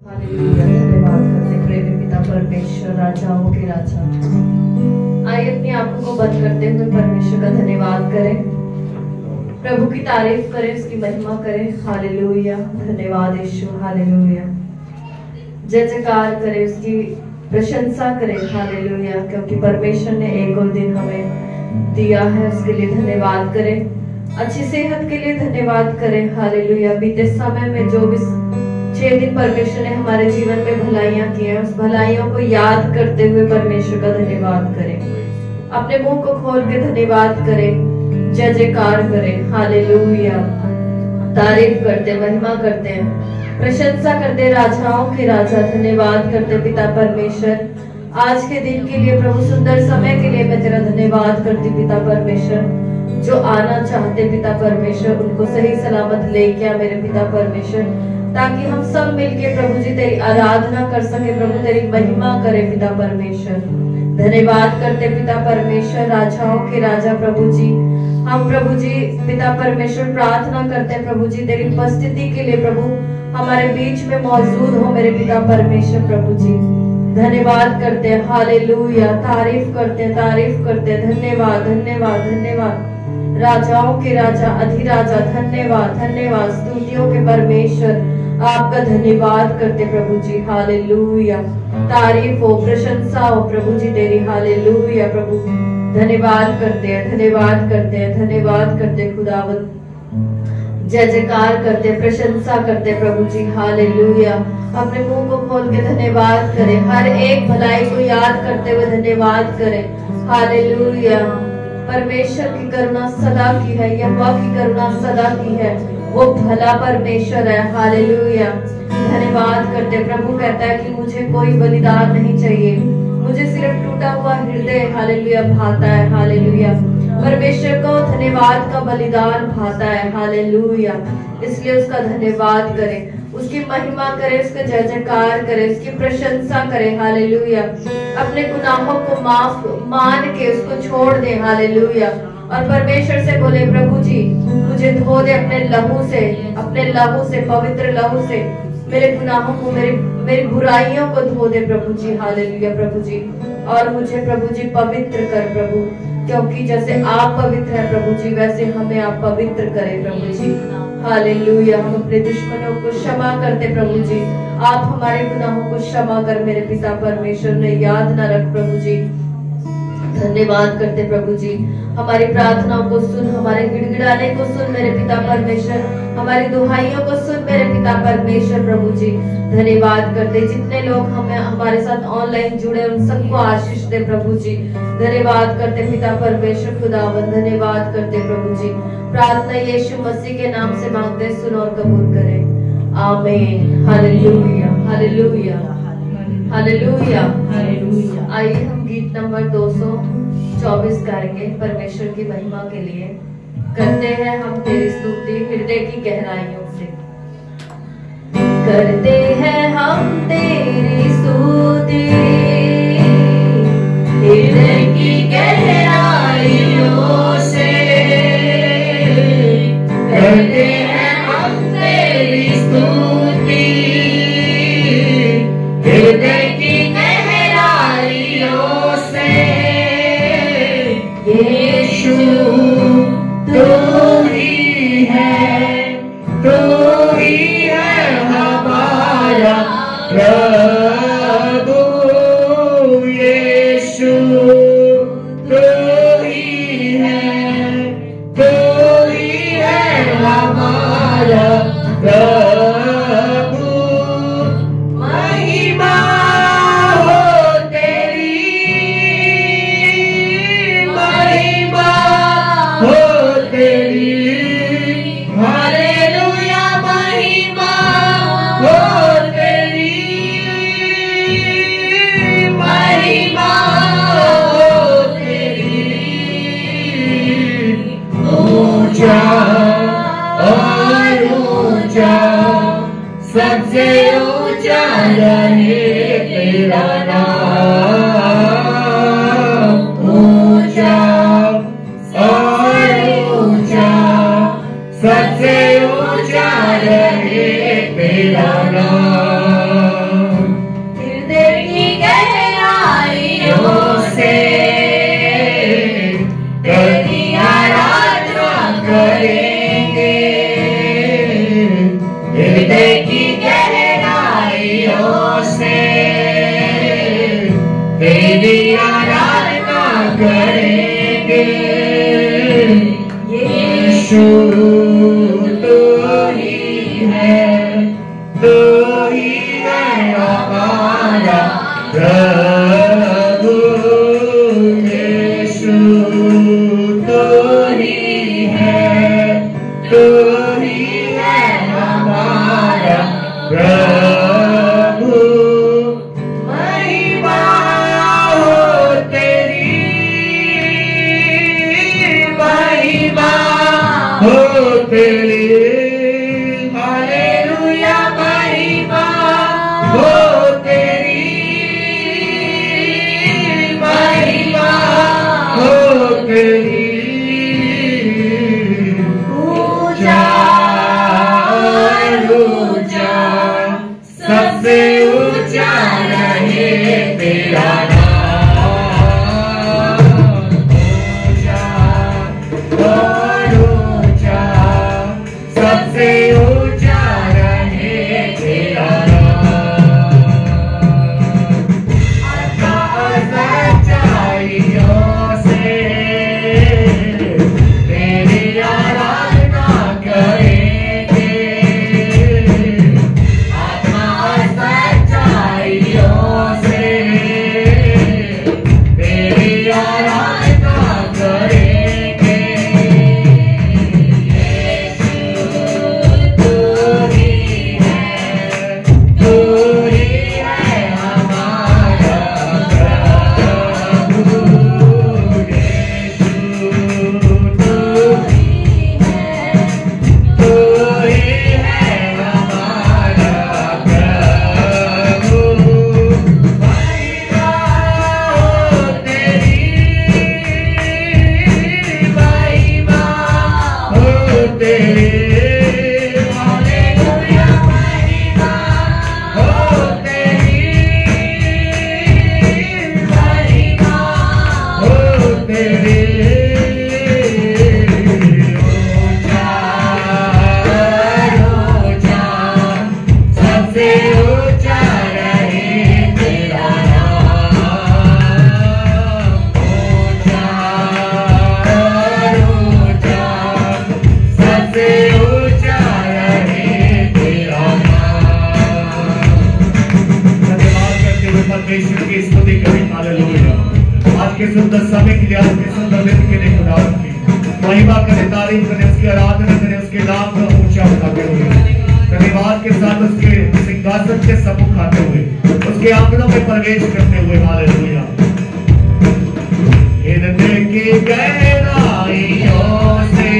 Hallelujah, धन्यवाद करते प्रेमी पिता परमेश्वर, राजाओं के राजा। आइए अपनी आंखों को बंद करते हुए परमेश्वर का धन्यवाद करें, प्रभु की तारीफ करें, उसकी महिमा करें। हालेलुया, धन्यवाद यीशु। हालेलुया, जय जयकार करें, उसकी प्रशंसा करें। हालेलुया, क्योंकि परमेश्वर ने एक और दिन हमें दिया है, उसके लिए धन्यवाद करें। अच्छी सेहत के लिए धन्यवाद करें। हालेलुया, बीते समय में जो भी 6 दिन परमेश्वर ने हमारे जीवन में भलाइयां की हैं, उस भलाइयों को याद करते हुए परमेश्वर का धन्यवाद करें। अपने मुंह को खोल के धन्यवाद करें, जय जयकार करें। हालेलुया, तारीफ करते, महिमा करते हैं, प्रशंसा करते, राजाओं के राजा। धन्यवाद करते पिता परमेश्वर, आज के दिन के लिए, प्रभु सुंदर समय के लिए मैं तेरा धन्यवाद करती पिता परमेश्वर। जो आना चाहते पिता परमेश्वर, उनको सही सलामत लेके आ मेरे पिता परमेश्वर, ताकि हम सब मिलके प्रभु जी तेरी आराधना कर सके, प्रभु तेरी महिमा करे पिता परमेश्वर। धन्यवाद करते पिता परमेश्वर, राजाओं के राजा प्रभु जी। हम प्रभु जी पिता परमेश्वर प्रार्थना करते हैं प्रभु जी तेरी उपस्थिति के लिए, प्रभु हमारे बीच में मौजूद हो मेरे पिता परमेश्वर। प्रभु जी धन्यवाद करते हैं। हालेलुया, तारीफ करते हैं, तारीफ करते हैं। धन्यवाद, धन्यवाद, धन्यवाद राजाओं के राजा, अधिराजा। धन्यवाद, धन्यवाद, स्तुतियों के परमेश्वर, आपका धन्यवाद करते प्रभु जी। हालेलुया, तारीफ हो, प्रशंसा हो प्रभु जी तेरी। हालेलुया प्रभु, धन्यवाद करते हैं, धन्यवाद करते हैं, धन्यवाद करते खुदावंद, जय जयकार करते, प्रशंसा करते प्रभु जी। हालेलुया, अपने मुंह को खोल के धन्यवाद करें, हर एक भलाई को याद करते हुए धन्यवाद करें। हालेलुया, परमेश्वर की करुणा सदा की है, यहोवा की करुणा सदा की है, वो भला परमेश्वर है। हालेलुया, धन्यवाद करते। प्रभु कहता है कि मुझे कोई बलिदान नहीं चाहिए, मुझे सिर्फ टूटा हुआ हृदय हालेलुया भाता है। हालेलुया, परमेश्वर को धन्यवाद का बलिदान भाता है। हालेलुया, इसलिए उसका धन्यवाद करें, उसकी महिमा करें, उसका जय जयकार करें, उसकी प्रशंसा करें। हालेलुया, अपने गुनाहों को माफ मान के उसको छोड़ दें। हालेलुया, और परमेश्वर से बोले प्रभु जी मुझे धो दे अपने लहू से, अपने लहू से, पवित्र लहू से मेरे गुनाहों को, मेरी बुराइयों को धो दे प्रभु जी। हालेलुया प्रभु जी, और मुझे प्रभु जी पवित्र कर प्रभु, क्योंकि जैसे आप पवित्र हैं प्रभु जी, वैसे हमें आप पवित्र करें प्रभु जी। हालेलुया, हम अपने दुश्मनों को क्षमा करते प्रभु जी, आप हमारे गुनाहों को क्षमा कर मेरे पिता परमेश्वर ने याद न रख प्रभु जी। धन्यवाद करते प्रभु जी, हमारी प्रार्थनाओं को सुन, हमारे गिड़गिड़ाने को सुन मेरे पिता परमेश्वर, हमारी दुहाइयों को सुन मेरे पिता परमेश्वर। प्रभु जी धन्यवाद करते, जितने लोग हमें हमारे साथ ऑनलाइन जुड़े उन सबको आशीष दे प्रभु जी। धन्यवाद करते पिता परमेश्वर खुदावंद, धन्यवाद करते प्रभु जी। प्रार्थना यीशु मसीह के नाम से मांगते, सुन और कबूल करें, आमीन। Hallelujah, hallelujah, hallelujah, hallelujah. आइए हम गीत नंबर 224 गाएंगे परमेश्वर की महिमा के लिए। करते हैं हम तेरी स्तुति हृदय की गहराइयों से, करते हैं हम तेरी स्तुति हृदय की गहराइयों से, करते हैं हम तेरी स्तुति हृदय की गहराइयों से। यीशु तू ही है, तू ही है हमारा प्रभु। यीशु तू ही है, तू ही है हमारा प्रभु। महिमा हो तेरी, महिमा हो तेरी। हालेलुया, महिमा हो तेरी, महिमा हो तेरी। ऊंचा और ऊंचा, सबसे ऊंचा रहे तेरा नाम। ऊंचा और ऊंचा, सबसे ऊंचा रहे तेरा नाम। यीशु तू ही है, तू ही है हमारा प्रभु। यीशु तू ही है, तू ही है हमारा प्रभु। महिमा हो तेरी, महिमा हो तेरी, हालेलुया। महिमा हो तेरी, महिमा हो तेरी। ऊंचा ऊंचा सबसे ऊंचा रहे तेरा नाम। ऊंचा और ऊंचा सबसे ऊंचा रहे तेरा नाम। आत्मा और सच्चाइयों से तेरी आराधना करेंगे। आत्मा और सच्चाइयों से तेरी आराधना करेंगे। यीशु तू ही है, तू ही है हमारा प्रभु। यीशु तू ही है, तू ही है हमारा प्रभु। महिमा हो तेरी, महिमा हो तेरी, हालेलुया। महिमा हो तेरी, महिमा हो तेरी। ऊंचा ऊंचा सबसे ऊंचा रहे तेरा नाम। ऊंचा ऊंचा सबसे ऊंचा रहे तेरा नाम। धन्यवाद करते हुए परमेश्वर की स्तुति करें, हालेलुया। आज के सुंदर समय के लिए, आज के सुंदर दिन के लिए खुदा की महिमा करें, तारीफ करें, उसकी आराधना करें, उसके नाम का ऊंचा उठाते हुए, धन्यवाद के साथ उसके सिंहासन के सम्मुख आते हुए, उसके आंगनों में प्रवेश करते हुए, हालेलुया। हृदय की गहराइयों से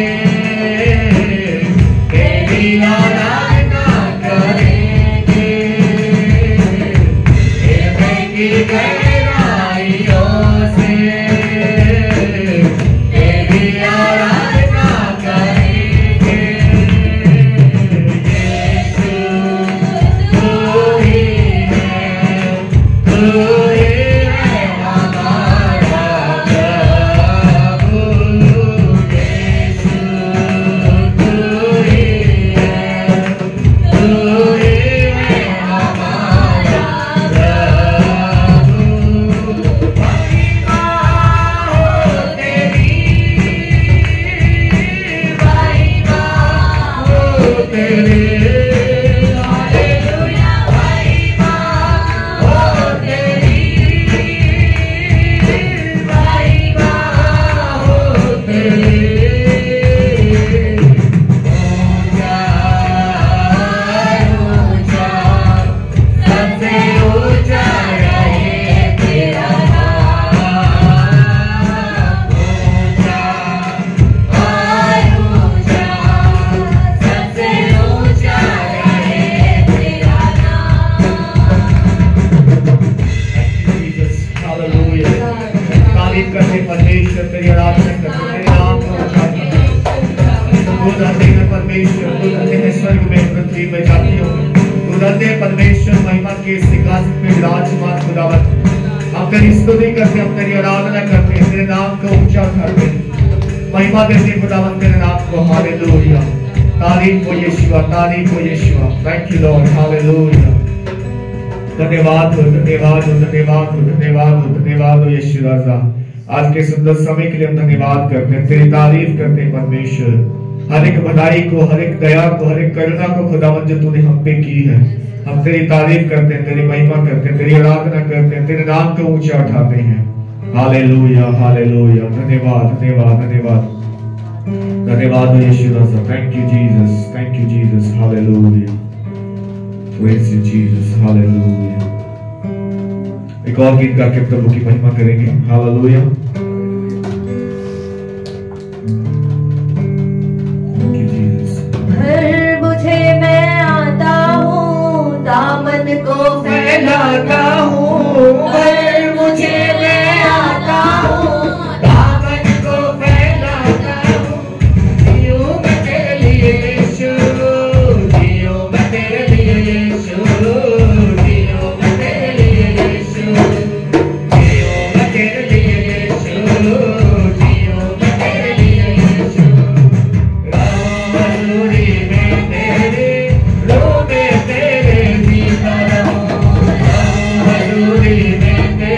तेरी आराधना करेंगे। हृदय की गहराइयों से तेरी आराधना करेंगे। यीशु तू ही है, तू ही है हमारा प्रभु। यीशु तू ही है, तू ही है हमारा प्रभु। महिमा हो तेरी, महिमा हो तेरी, हालेलुया। महिमा हो तेरी, महिमा हो तेरी। ऊंचा ऊंचा सबसे ऊंचा रहे तेरा नाम। ऊंचा और ऊंचा सबसे ऊंचा रहे तेरा नाम। Jesus, hallelujah. तारीफ करते परमेश्वर, तेरी आराधना करते, तेरे नाम को ऊंचा करते। तू धन्य है परमेश्वर, तू धन्य है स्वर्ग में, पृथ्वी में जाती हो। तू धन्य है परमेश्वर, महिमा के सिंहासन पे विराजमान खुदावंत। हम तेरी स्तुति करते, हम तेरी आराधना करते, तेरे नाम को ऊंचा करते, महिमा देते खुदावंत तेरे नाम को, हालेलुया। तारीफ हो यीशुआ, तारीफ हो Yeshua. Thank you Lord, hallelujah. धन्यवाद हो, धन्यवाद हो, धन्यवाद हो, धन्यवाद हो, धन्यवाद हो यीशु राजा। आज के सुंदर समय के लिए हम धन्यवाद करते हैं, तेरी तारीफ करते हैं परमेश्वर। हर एक भलाई को, हर एक दया को, हर एक करुणा को खुदावन जो तूने हम पे की है, हम तेरी तारीफ करते हैं, तेरी महिमा करते हैं, तेरी आराधना करते हैं, तेरे नाम को ऊंचा उठाते हैं। Hallelujah, hallelujah. धन्यवाद, धन्यवाद, धन्यवाद, धन्यवाद यीशु राजा। Thank you Jesus, thank you Jesus. Hallelujah, praise you Jesus. Hallelujah. एक और गीत गा के प्रभु की महिमा करेंगे। हालेलुया। दामन को फैलाता हूँ, मुझे मैं आता हूँ, दामन को फैलाता हूँ। जियो मैं तेरे लिए यीशु, जियो मैं तेरे लिए यीशु, जियो मैं तेरे लिए यीशु, जियो मैं तेरे लिए यीशु, जियो मैं तेरे लिए यीशु। हजूरी में तेरे, रो में तेरे, हजूरी में तेरे,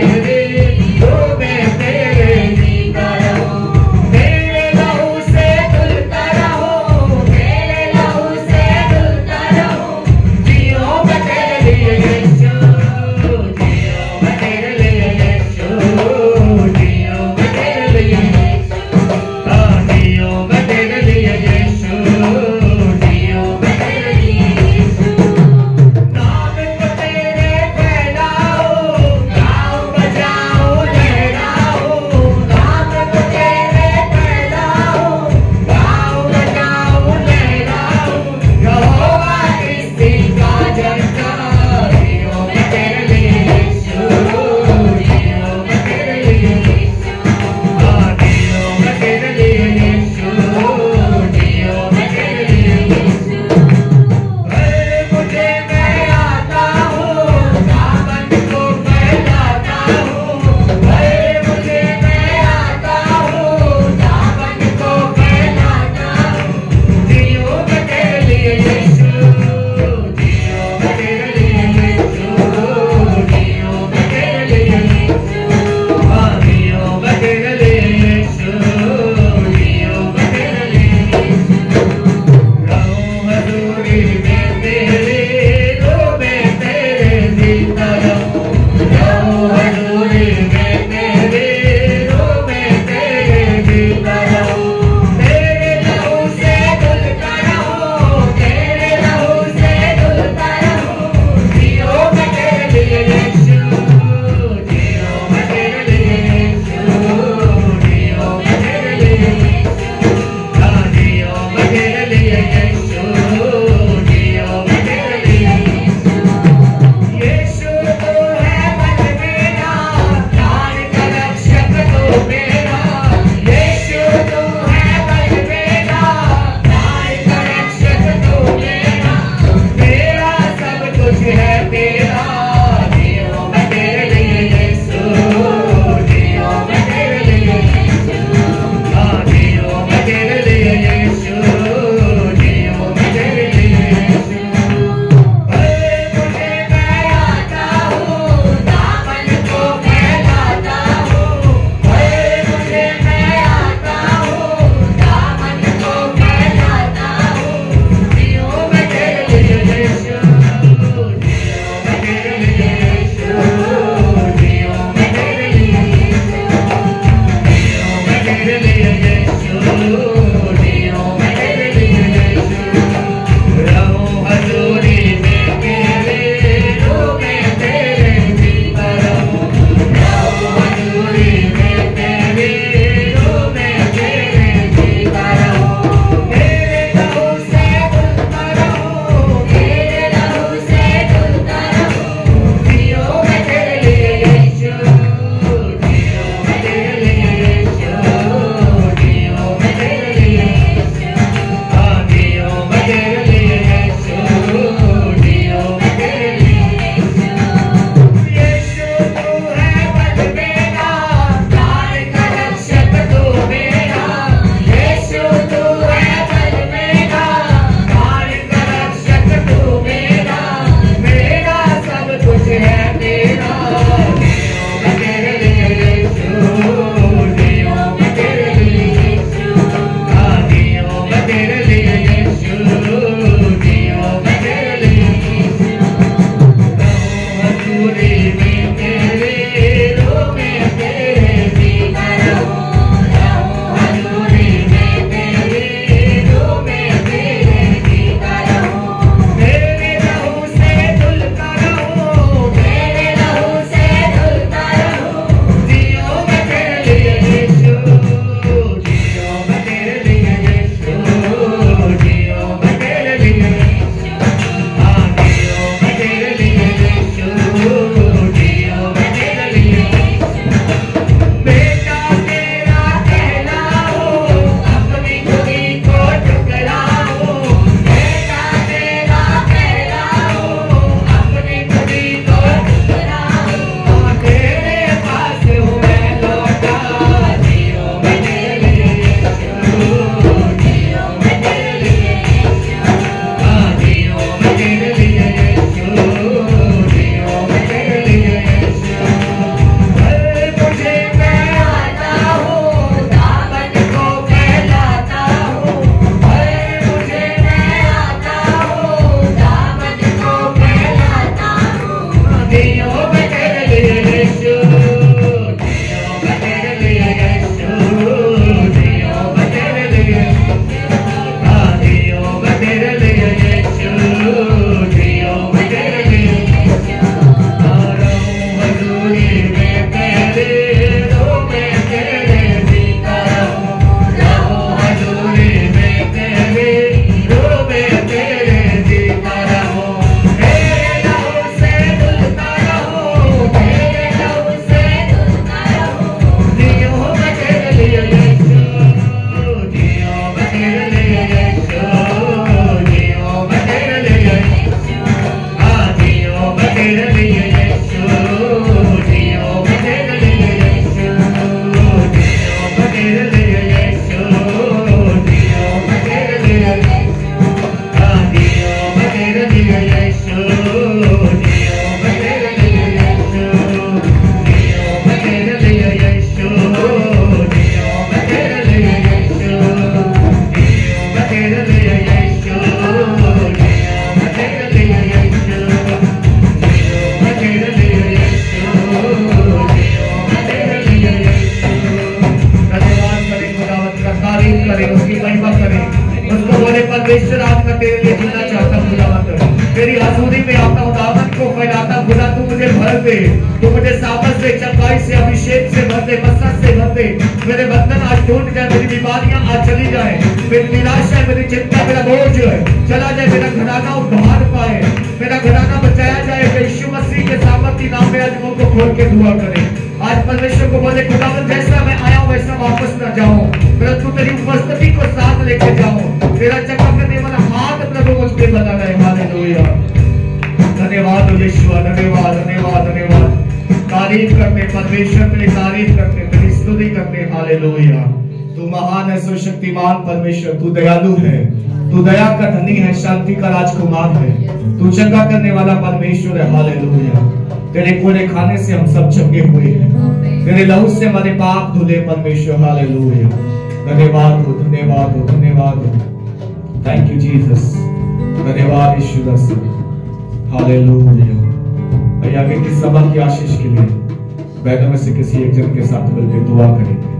बोले परमेश्वर आज मैं तेरे लिए जीना चाहता हूँ खुदावंद, तेरी हजूरी में आता हूँ, दामन को फैलाता हूँ खुदा, तू मुझे भर दे, तू मुझे सामर्थ से, चंगाई से, अभिषेक से भर दे, मसरत से भर दे, मेरे बंधन आज टूट जाए, मेरी बीमारियां आज चली जाए, मेरी निराशा, मेरी चिंता, मेरा बोझ चला जाए, मेरा घराना उद्धार पाए, मेरा घराना बचाया जाए। यीशु मसीह के सामर्थी नाम में आज मुंह को खोल के दुआ करें। आज परमेश्वर को बोले खुदावंद जैसा मैं आया हूँ वैसा वापस न जाऊं, परंतु तेरी उपस्थिति को साथ लेके जाऊं, तेरा चमकने वाला हाथ प्रभु मुझ पे बना रहे। हालेलुया, धन्यवाद यीशु, धन्यवाद धन्यवाद धन्यवाद। तारीफ करते परमेश्वर, तेरी तारीफ करते, तेरी स्तुति करते। हालेलुया, तू महान है, सुशक्तिमान परमेश्वर, तू दयालु है, तू दया का धनी है, शांति का राजकुमार है, तू चंगा करने वाला परमेश्वर है। हालेलुया, तेरे कोरे खाने से हम सब चंगे हुए हैं, तेरे लहू से हमारे पाप धुले परमेश्वर। हालेलुया, धन्यवाद हो, धन्यवाद हो, धन्यवाद हो। थैंक यू जीसस, धन्यवाद यीशु मसीह। हालेलुया। भैया आगे की सभा की आशीष के लिए बैठों में से किसी एक जन के साथ मिलकर दुआ करेंगे।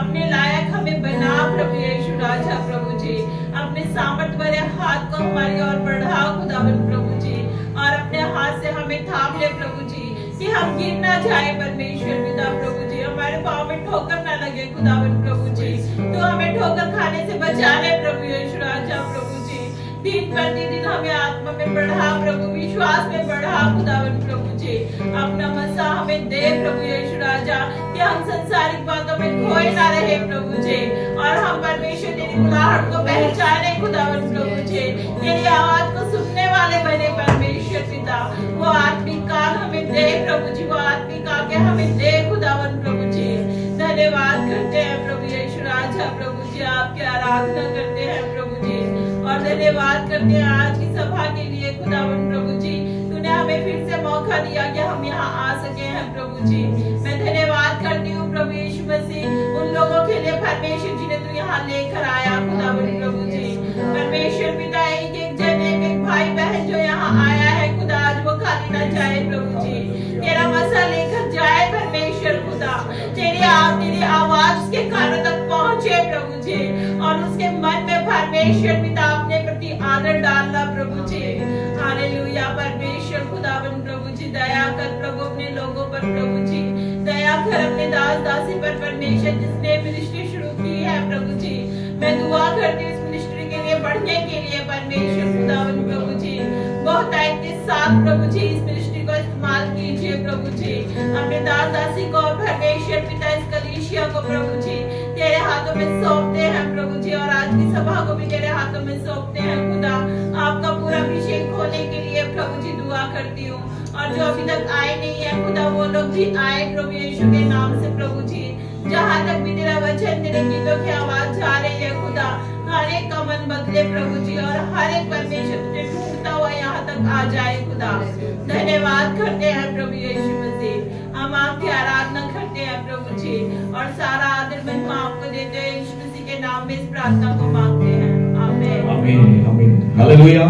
अपने लायक हमें बना प्रभु यीशु राजा प्रभु जी, अपने सामर्थ भरे हाथ को हमारी ओर बढ़ा खुदावन प्रभु जी, और अपने हाथ से हमें थाम ले प्रभु जी कि हम गिर ना जाए परमेश्वर पिता प्रभु जी, हमारे पाँव में ठोकर ना लगे खुदावन प्रभु जी, तो हमें ठोकर खाने से बचा ले प्रभु यीशु राजा प्रभु जी। दिन प्रतिदिन हमें आत्मा में बढ़ा प्रभु, विश्वास में बढ़ा खुदावन प्रभु जी, अपना मसा हमें दे प्रभु यीशु राजा कि हम संसारिक बातों में खोए ना रहे प्रभु जी, और हम परमेश्वर तेरी बुलाहट को पहचाने खुदावन प्रभु जी, तेरी आवाज को सुनने वाले बने परमेश्वर पिता। वो आत्मिक कान हमें दे प्रभु जी, वो आत्मिक आज्ञा हमें दे खुदावन प्रभु जी। धन्यवाद करते हैं प्रभु यीशु राजा प्रभु जी, आपकी आराधना करते हैं प्रभु जी, और धन्यवाद करते हैं आज की सभा के लिए खुदावन प्रभु जी, तूने हमें फिर से मौका दिया कि हम यहाँ आ सके हैं प्रभु जी। मैं धन्यवाद करती हूँ प्रभु यीशु मसीह उन लोगों के लिए परमेश्वर जी ने तू यहाँ लेकर आया खुदावन प्रभु जी। परमेश्वर पिता एक एक जन, एक एक भाई बहन जो यहाँ आया है खुदा, आज वो खाली ना जाए प्रभु जी, तेरा मसा लेकर जाए परमेश्वर खुदा, तेरी आवाज उसके कानों तक पहुँचे प्रभु जी, और उसके मन में परमेश्वर पिता अपने प्रति आदर डालना प्रभु जी। हालेलुया, परमेश्वर खुदावन प्रभु जी दया कर प्रभु अपने लोगों पर प्रभु जी, दया कर अपने दास दासी पर परमेश्वर जिसने मिनिस्ट्री शुरू की है प्रभु जी। मैं दुआ करती हूँ इस मिनिस्ट्री के लिए बढ़ने के लिए परमेश्वर खुदावन प्रभु जी, बहुत के साथ प्रभु जी इस मिनिस्ट्री को इस्तेमाल कीजिए प्रभु जी। अपने दास दासी को और परमेश्वर पिता इस कलीसिया को प्रभु जी तेरे हाथों में सौंपते हैं प्रभु जी, और आज की सभा को भी तेरे हाथों में सौंपते हैं खुदा। आपका पूरा अभिषेक होने के लिए प्रभु जी दुआ करती हूँ, और जो अभी तक आए नहीं है खुदा वो लोग भी आए प्रभु यीशु के नाम से प्रभु जी। जहाँ तक भी तेरा वचन तेरे गीतों की आवाज जा रही है खुदा, हर एक का मन बदले प्रभु जी, और हर एक परमेश्वर तुझे ढूंढता हुआ यहाँ तक आ जाए खुदा। धन्यवाद करते हैं प्रभु यीशु मसीह, हम आपकी आराधना करते हैं प्रभु जी, और सारा आदर महिमा आपको देते हैं यीशु मसीह के नाम में इस प्रार्थना को मांगते हैं। आमीन आमीन आमीन। हालेलुया।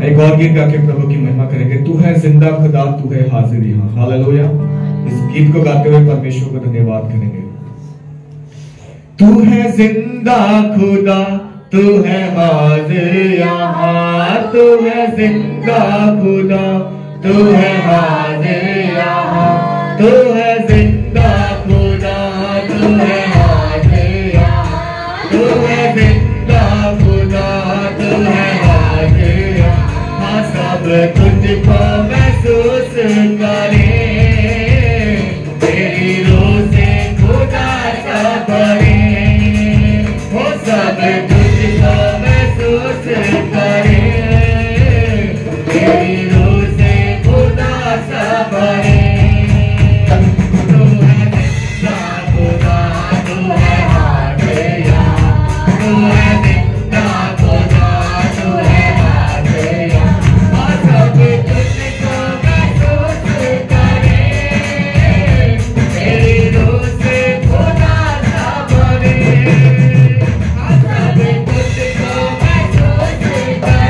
एक और गीत गा के प्रभु की महिमा करेंगे। तू है जिंदा खुदा, तू है हाजिर यहाँ। हालेलुया। इस गीत को गाते हुए परमेश्वर को धन्यवाद करेंगे। तू है जिंदा खुदा, तू है हाजिर यहाँ, तू है जिंदा खुदा, तू है हाजिर यहाँ, तू है जिंदा खुदा, तू है हाजिर यहाँ, तू है जिंदा खुदा, तू है हाजिर यहाँ। सब तुझको महसूस करे, तेरी रूह से खुदा सा भरे, सब तुझको महसूस करे, तेरी रूह से खुदा सब भरे। तू है जिंदा खुदा, तू है हाजिया, तू है जिंदा खुदा, तू है हाजिया। और सब तुझको महसूस करे, तेरी रूह से खुदा सब भरे। और सब तुझको महसूस करे,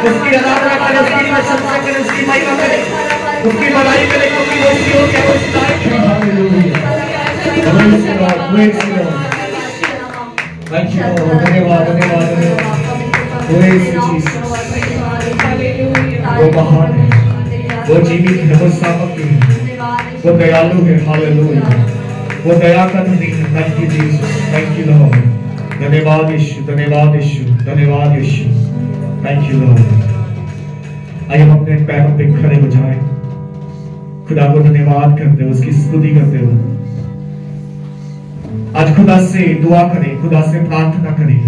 उसकी आराधना करें, उसकी प्रशंसा करें, उसकी महिमा करें, उसकी बड़ाई करें, क्योंकि वो उसकी हो क्या उस लायक है। Hallelujah. Praise the Lord, praise the Lord. Thank you Lord. धन्यवाद, धन्यवाद, धन्यवाद। Praise you Jesus. वो महान है, वो जीवित है, वो सामर्थ्य है, वो दयालु है। हालेलुया। वो दया का धनी है। Thank you Jesus. Thank you Lord. धन्यवाद यीशु, धन्यवाद यीशु, धन्यवाद यीशु। Thank you Lord. आइए हम अपने पैरों पे खड़े हो जाएं, खुदा को धन्यवाद करते हुए, उसकी स्तुति करते हुए आज खुदा से दुआ करें, खुदा से प्रार्थना करें,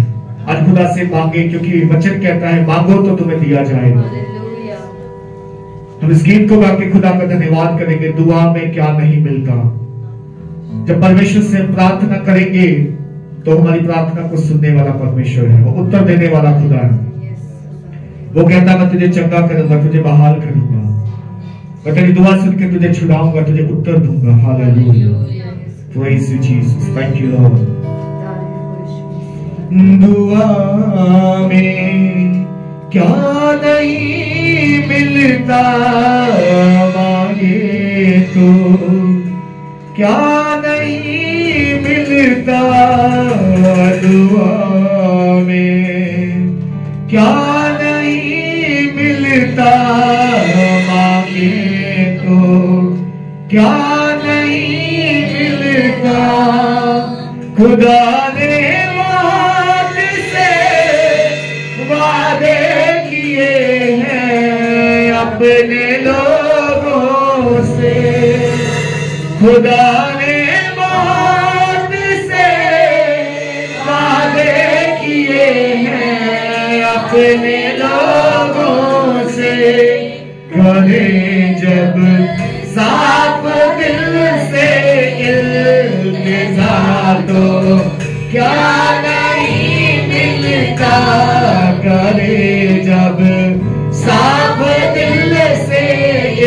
आज खुदा से मांगे, क्योंकि वचन कहता है मांगो तो तुम्हें दिया जाएगा। हम इस गीत को गा के खुदा का धन्यवाद करेंगे। दुआ में क्या नहीं मिलता। जब परमेश्वर से प्रार्थना करेंगे तो हमारी प्रार्थना को सुनने वाला परमेश्वर है, वो उत्तर देने वाला खुदा है। वो कहता मैं तुझे चंगा करूंगा, तुझे बहाल करूंगा, मैं तेरी दुआ सुन के तुझे छुड़ाऊंगा, तुझे उत्तर दूंगा। Hallelujah. Praise you Jesus. Thank you Lord. दुआ में क्या नहीं मिलता, मांगे तो क्या नहीं मिलता। दुआ में क्या नहीं मिलता, मांगे तो क्या नहीं मिलता। खुदा ने मौत से वादे किए हैं अपने लोगों से। खुदा ने मौत से वादे किए हैं अपने लोगों से। करें जब साफ दिल से इल्तिजा तो क्या नहीं मिलता। करे जब साफ दिल से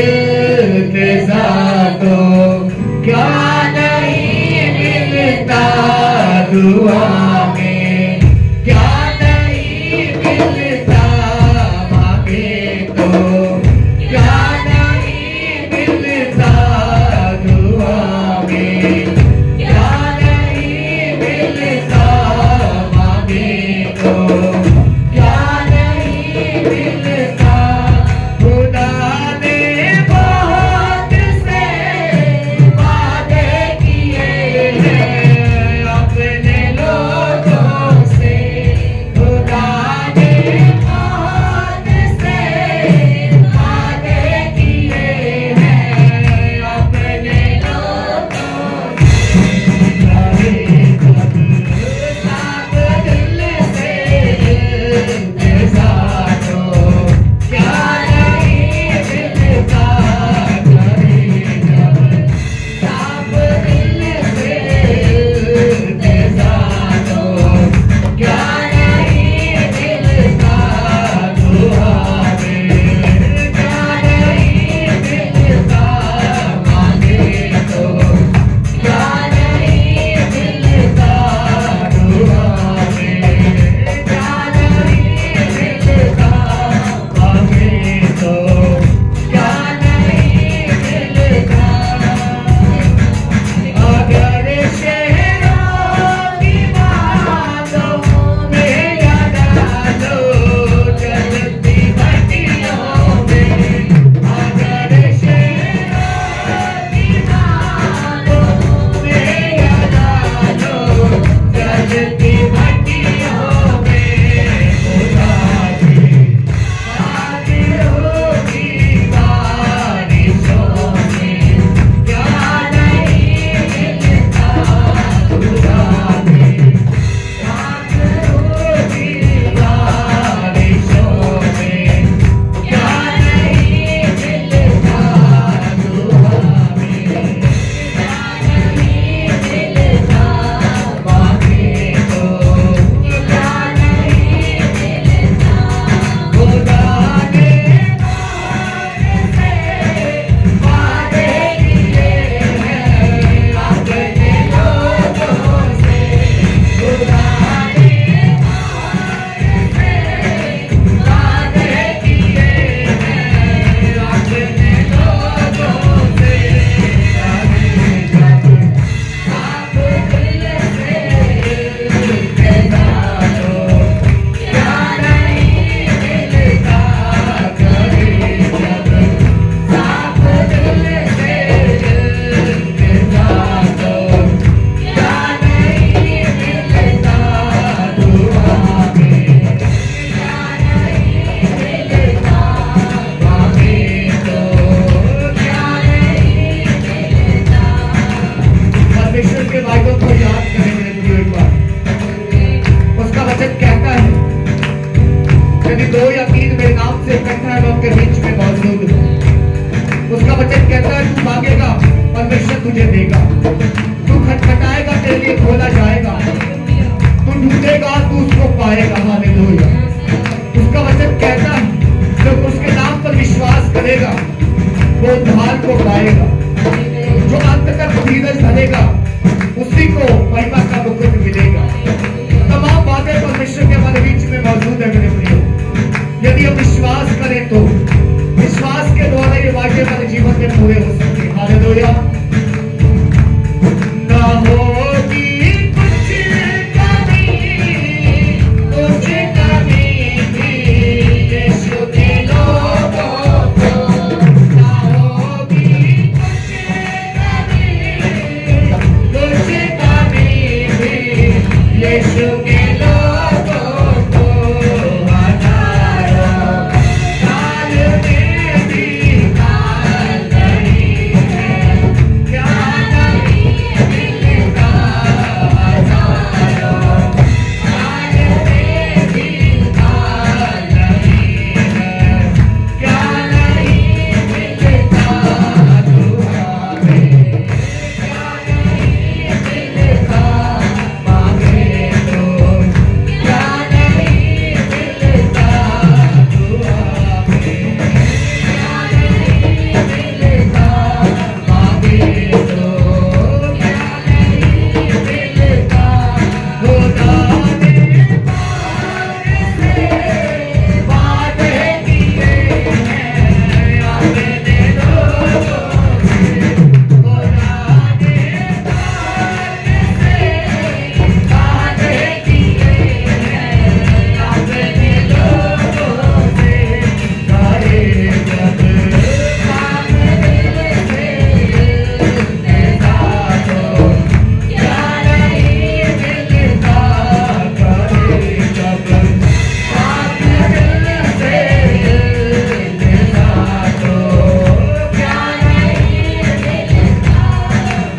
इल्तिजा तो क्या नहीं मिलता। दुआ में क्या नहीं मिलता, मांगे तो क्या नहीं मिलता। दुआ में क्या नहीं मिलता, मांगे तो क्या नहीं कभी 2 या 3 मेरे नाम से इकट्ठा है, मैं उनके बीच में मौजूद हूँ। उसका वचन कहता है, तू मांगेगा परमेश्वर तुझे देगा, तू खटखटाएगा तेरे लिए खोला जाएगा, तू ढूंढेगा तू उसको पाएगा। हालेलुया। उसका वचन कहता है, जब उसके नाम पर विश्वास करेगा वो उद्धार को पाएगा। जो अंत तक धीरज धरेगा उसी को महिमा का मुकुट मिलेगा। तमाम बातें परमेश्वर के हमारे बीच में मौजूद है मेरे प्रियो। यदि हम विश्वास करें तो विश्वास के द्वारा ये बातें हमारे जीवन में पूरे हो सकती है। हालेलुया। ना होगी कुछ कमी भी यीशु के लोगों को, ना होगी कुछ कमी भी यीशु के लोगों को। हजारों साल में भी हाल नहीं है, क्या नहीं मिलता। हजारों साल में भी हाल नहीं है, क्या नहीं मिलता। दुआ में क्या नहीं मिलता, मांगे तो क्या नहीं मिलता। दुआ में क्या नहीं मिलता, मांगे तो क्या नहीं मिलता। खुदा ने वादे किए हैं अपने लोगों से। खुदा ने वादे किए हैं अपने लोगों से। करे जब काम दिल से देता तो क्या नहीं मिलता। करे जब काम दिल से देता तो क्या नहीं मिलता।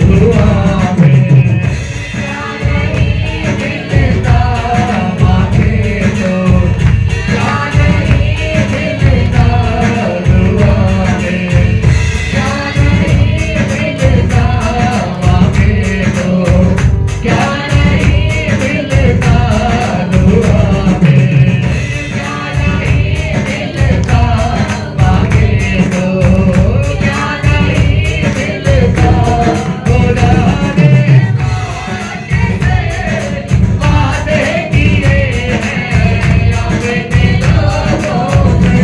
दुआ में क्या नहीं मिलता, मांगे तो क्या नहीं मिलता। दुआ में क्या नहीं मिलता, मांगे तो क्या नहीं मिलता। दुआ में क्या नहीं मिलता, मांगे तो क्या नहीं मिलता। खुदा ने वादे किए हैं अपने लोगों से।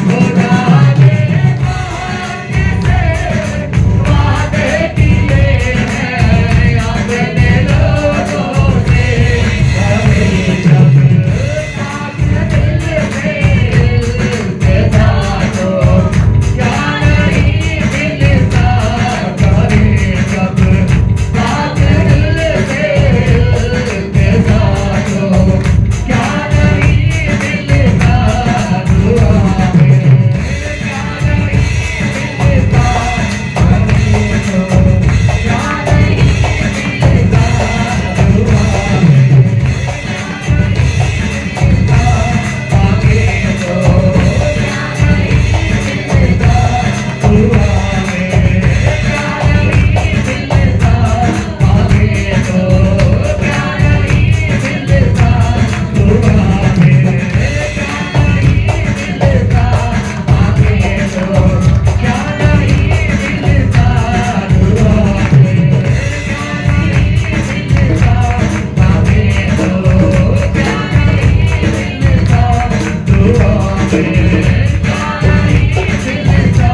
खुदा ने वादे किए हैं अपने लोगों से। करे जब काम दिल से देता तो क्या नहीं मिलता। करे जब काम दिल से देता तो क्या नहीं मिलता। दुआ में क्या नहीं मिलता, मांगे तो क्या नहीं मिलता। दुआ में मांगे तो क्या नहीं मिलता। दुआ में क्या नहीं मिलता, मांगे तो क्या नहीं मिलता। दुआ में क्या नहीं मिलता, मांगे तो क्या नहीं मिलता। दुआ में क्या नहीं मिलता, मांगे तो क्या नहीं मिलता। दुआ में क्या नहीं मिलता,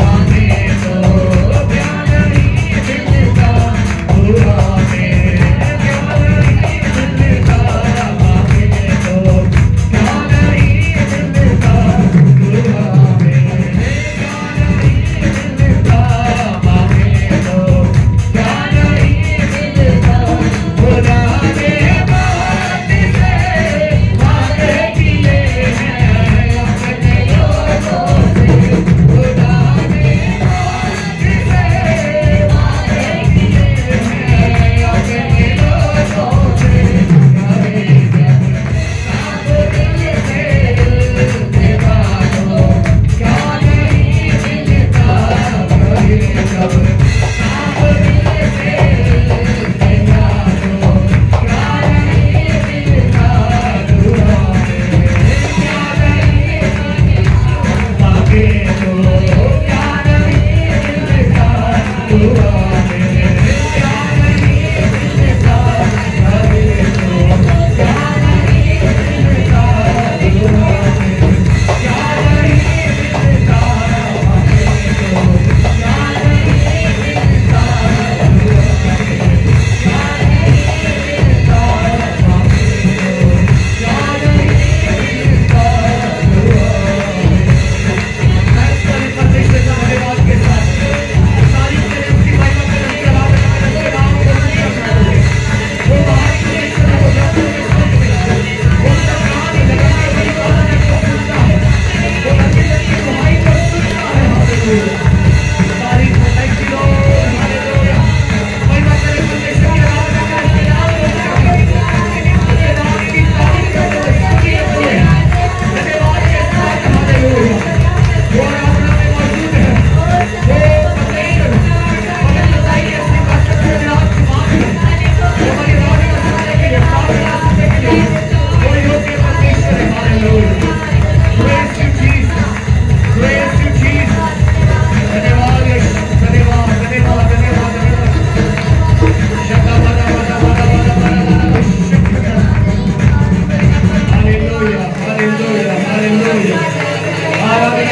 मांगे तो क्या नहीं मिलता। दुआ में क्या नहीं मिलता, मांगे तो क्या नहीं मिलता। दुआ में क्या नहीं मिलता, मांगे तो क्या नहीं मिलता। खुदा ने वादे किए हैं अपने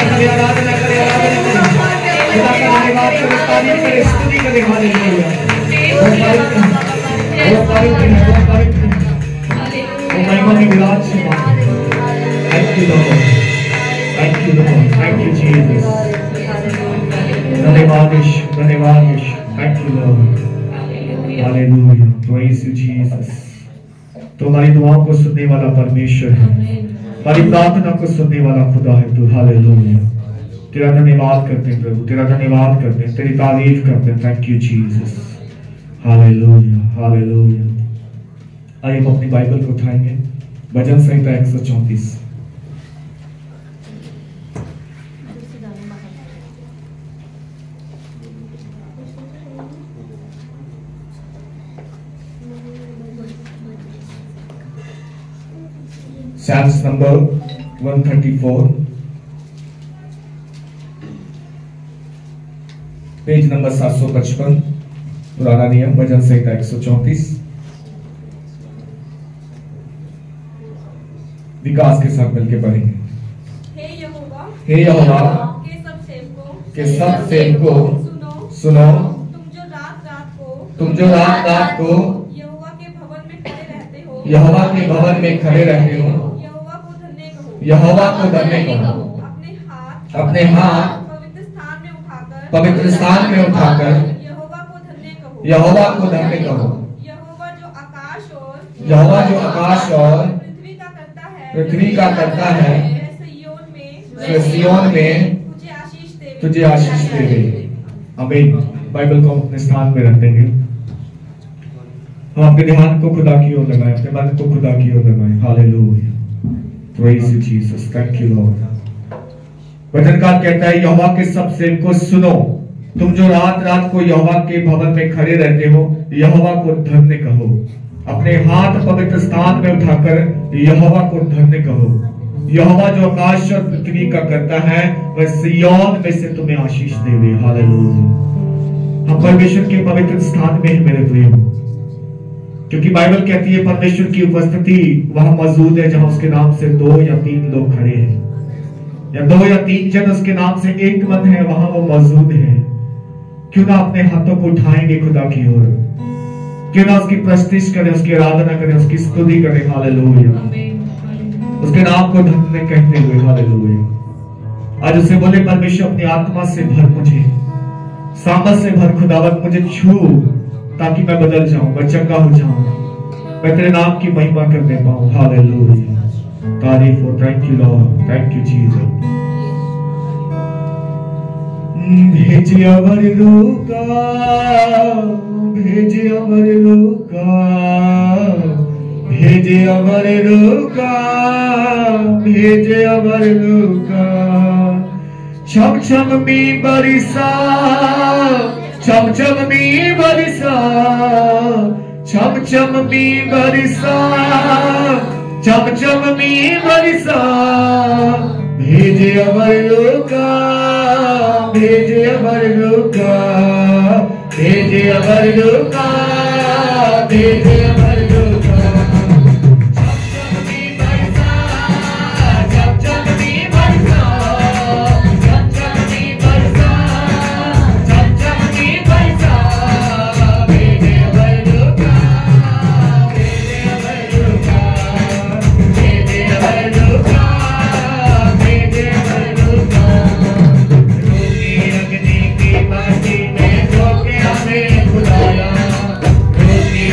करे, आराधना करे, आराधना करे। खुदा का धन्यवाद करे, तारीफ करे, स्तुति करे। हालेलुया। वो पवित्र है, वो पवित्र है, वो पवित्र है, वो महिमा में विराजमान है। Thank you Lord, thank you Lord, thank you Jesus. धन्यवाद यीशु, धन्यवाद यीशु, thank you Lord. Hallelujah, praise you Jesus. तो हमारी दुआओं को सुनने वाला परमेश्वर है, हमारी प्रार्थना को सुनने वाला खुदा है तू। हालेलुया, तेरा धन्यवाद करते हैं प्रभु, तेरा धन्यवाद करते हैं, तेरी तारीफ करते हैं। Thank you Jesus. Hallelujah, hallelujah. आइए हम अपनी बाइबल को उठाएंगे, भजन संहिता 134। Psalms number 134, पेज नंबर 755, पुराना नियम, भजन संहिता 134। विकास के साथ मिलकर पढ़ेंगे। हे यहोवा हे यहोवा के सब सेवकों सुनो, तुम जो रात रात को यहोवा के भवन में खड़े रहते हो, यहोवा के भवन में खड़े रहते हो, यहोवा को धन्य कहो। अपने हाथ पवित्र स्थान में उठाकर यहोवा को धन्य कहो। यहोवा जो आकाश और पृथ्वी का करता है, सिय्योन में तुझे आशीष देवे। आमीन। बाइबल को अपने स्थान में रख देंगे। हम अपने ध्यान को खुदा की ओर लगाएं, अपने मन को खुदा की ओर लगाएं। Hallelujah, praise you Jesus, thank you Lord. वचनकार कहता है, यहोवा के सब सेवकों सुनो, तुम जो रात रात को यहोवा के भवन में खड़े रहते हो, यहोवा को धन्य कहो। अपने हाथ पवित्र स्थान में उठाकर यहोवा को धन्य कहो। यहोवा जो आकाश और पृथ्वी का करता है, वह सिय्योन में से तुम्हें आशीष देवे। हालेलुया। हम परमेश्वर के पवित्र स्थान में हैं मेरे प्रिय, क्योंकि बाइबल कहती है परमेश्वर की उपस्थिति वहां मौजूद है जहां उसके नाम से 2 या 3 लोग खड़े हैं, या 2 या 3 जन उसके नाम से एक मन है, वहां वो मौजूद है। क्यों ना अपने हाथों को उठाएंगे खुदा की ओर, क्यों ना उसकी प्रस्तुति करें, उसकी आराधना करें, उसकी स्तुति करें। हालेलुया, उसके नाम को धन्य कहते हुए। हालेलुया। आज उसे बोले, परमेश्वर अपनी आत्मा से भर मुझे, सामर्थ से भर खुदावत, मुझे छू ताकि मैं बदल जाऊं, मैं चंगा हो जाऊं, मैं तेरे नाम की महिमा करने पाऊं। हालेलुया, तारीफ हो। Thank you Lord, thank you Jesus. भेजे अमर लूका, भेजे अमर लूका, भेजे अमर लूका, भेजे अमर लूका। छम छम मी बरिसा, छम छम मी बरिसा, छम छम मी बरिसा, छम छम मी बरिसा। भेजे अमर लूका, भेजे अमर लूका, भेजे अमर लूका, भेजे अमर लूका। खुदाया रोटी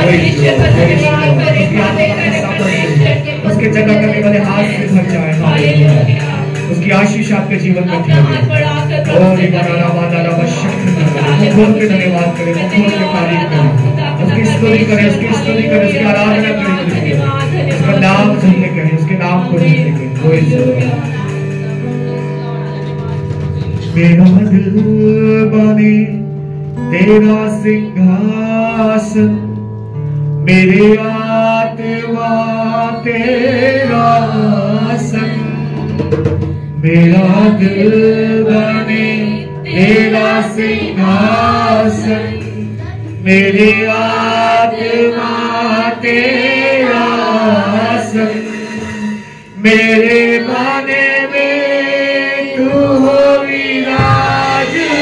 परमेश्वर का धन्यवाद करें, उसके जगह करने वाले हाथ से भर जाए। हालेलुया। उसकी आशीष आपके जीवन में अपना हाथ बढ़ाकर और प्रभु से खोल के धन्यवाद करें, खोल के तारीफ करें, उसकी स्तुति करें, उसकी आराधना करें, उसका नाम धन्य करें, उसके नाम को धन्य करें। मेरा दिल बने तेरा सिंहासन, मेरे आत्मा तेरा आसन, मेरा दिल बने तेरा सिंहासन, मेरे आत्मा तेरा आसन, मेरे माने में तू हो विराजमान,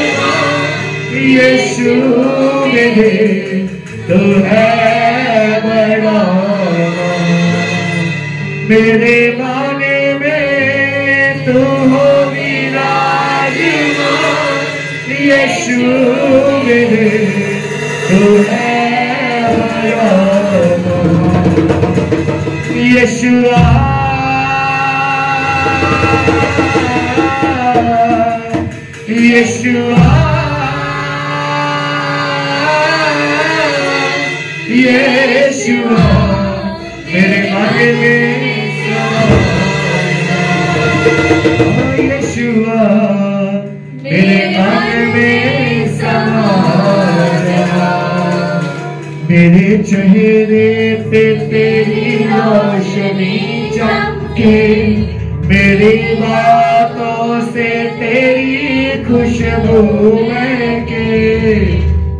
यीशु मेरे तू है बड़ा, मेरे माने में तू हो विराजमान, यीशु मेरे तू है बड़ा, यीशुआ यीशुआ यीशुआ मेरे मन में यीशुआ मेरे मन में समा जा, मेरे चेहरे पे तेरी रोशनी चमके, मेरी बातों से तेरी खुशबू महके,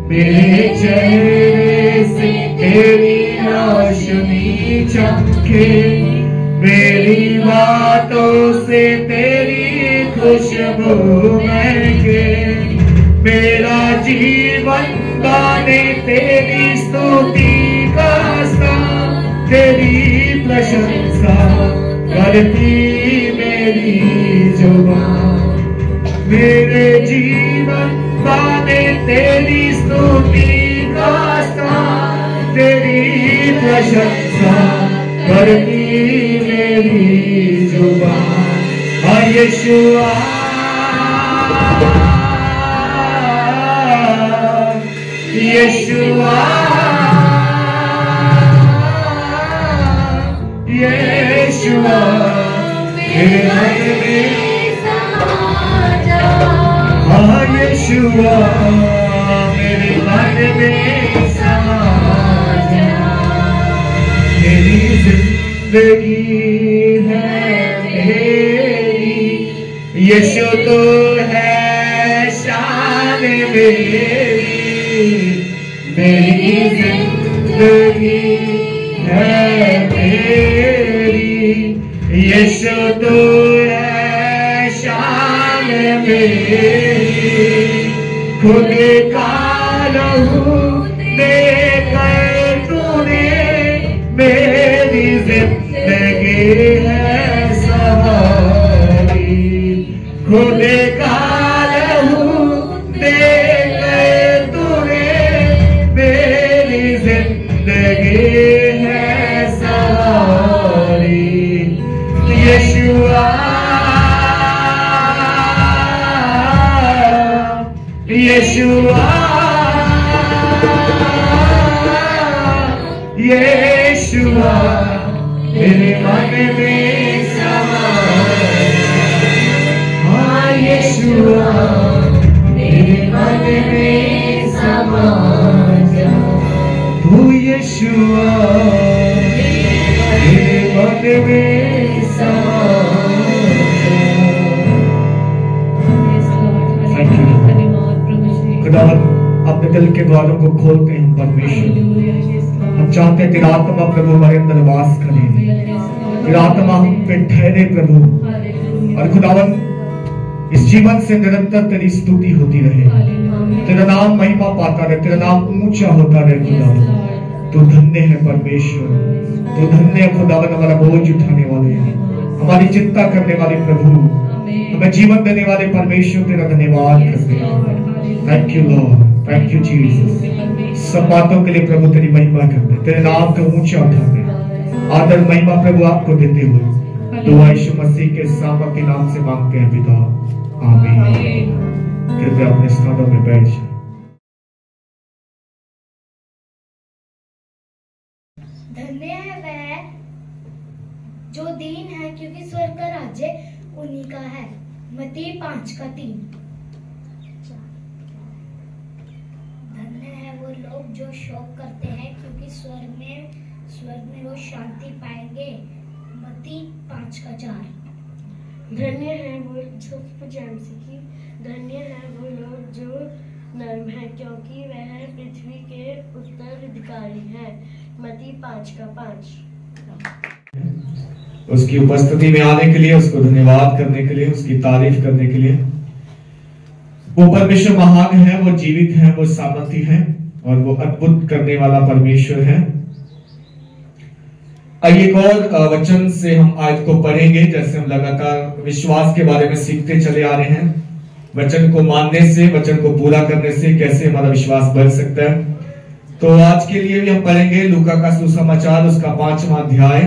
मेरे चेहरे से तेरी रोशनी चमके, मेरी बातों से तेरी खुशबू महके, मेरा जीवन गाने तेरी स्तुति का स्थान, तेरी प्रशंसा करती मेरी जुबान, मेरे जीवन गाने तेरी स्तुति का स्थान, तेरी प्रशंसा करती मेरी जुबान, यीशुआ यीशुआ यीशुआ मेरे मन में समा जा, यीशुआ मेरे मन में समा जा, मेरी जिंदगी है मेरी, यीशु तो है शान मेरी, मेरी जिंदगी है मेरी, यीशु तो है शान मेरी, खुद का लहू देकर तूने मेरी जिंदगी है सवारी, खुद का लहू देकर तूने मेरी जिंदगी है सवारी, यीशुआ यीशुआ यीशुआ मेरे मन में समा जा, यीशुआ मेरे मन में समा जा, तू यीशुआ मेरे मन में समा जा। अपने दिल के द्वारों को खोलते हैं परमेश्वर, हम चाहते हैं तेरा आत्मा प्रभु हमारे अंदर वास करे, तेरा आत्मा हम पे ठहरे प्रभु, और खुदावन इस जीवन से निरंतर तेरी स्तुति होती रहे, तेरा नाम महिमा पाता रहे, तेरा नाम ऊंचा होता रहे। खुदावन तू धन्य है परमेश्वर, तू धन्य है खुदावन, हमारा बोझ उठाने वाले, हमारी चिंता करने वाले प्रभु, हमें जीवन देने वाले परमेश्वर, तेरा धन्यवाद करते हैं। Thank you Lord, thank you Jesus. सब बातों के लिए प्रभु तेरी महिमा करते, तेरे नाम को ऊंचा उठाते, आदर महिमा प्रभु आपको देते हुए दुआ यीशु मसीह के सामर्थ्य के नाम से मांगते हैं पिता, आमीन। कृपया अपने स्थानों में बैठ जाएं। धन्य है वह जो दीन है, क्योंकि स्वर्ग का राज्य उन्हीं का है। मत्ती 5:3। धन्य है वो लोग जो शोक करते हैं, क्योंकि स्वर्ग में वो शांति पाएंगे। मत्ती 5:4। धन्य है वो धन्य है वो लोग जो नर्म है, क्योंकि वह पृथ्वी के उत्तराधिकारी हैं। मत्ती 5:5। उसकी उपस्थिति में आने के लिए, उसको धन्यवाद करने के लिए, उसकी तारीफ करने के लिए। वो परमेश्वर महान है, वो जीवित है, वो सामर्थी है और वो अद्भुत करने वाला परमेश्वर है। एक और वचन से हम आज को पढ़ेंगे, जैसे हम लगातार विश्वास के बारे में सीखते चले आ रहे हैं। वचन को मानने से, वचन को पूरा करने से कैसे हमारा विश्वास बढ़ सकता है। तो आज के लिए भी हम पढ़ेंगे लूका का सुसमाचार, उसका 5वां अध्याय।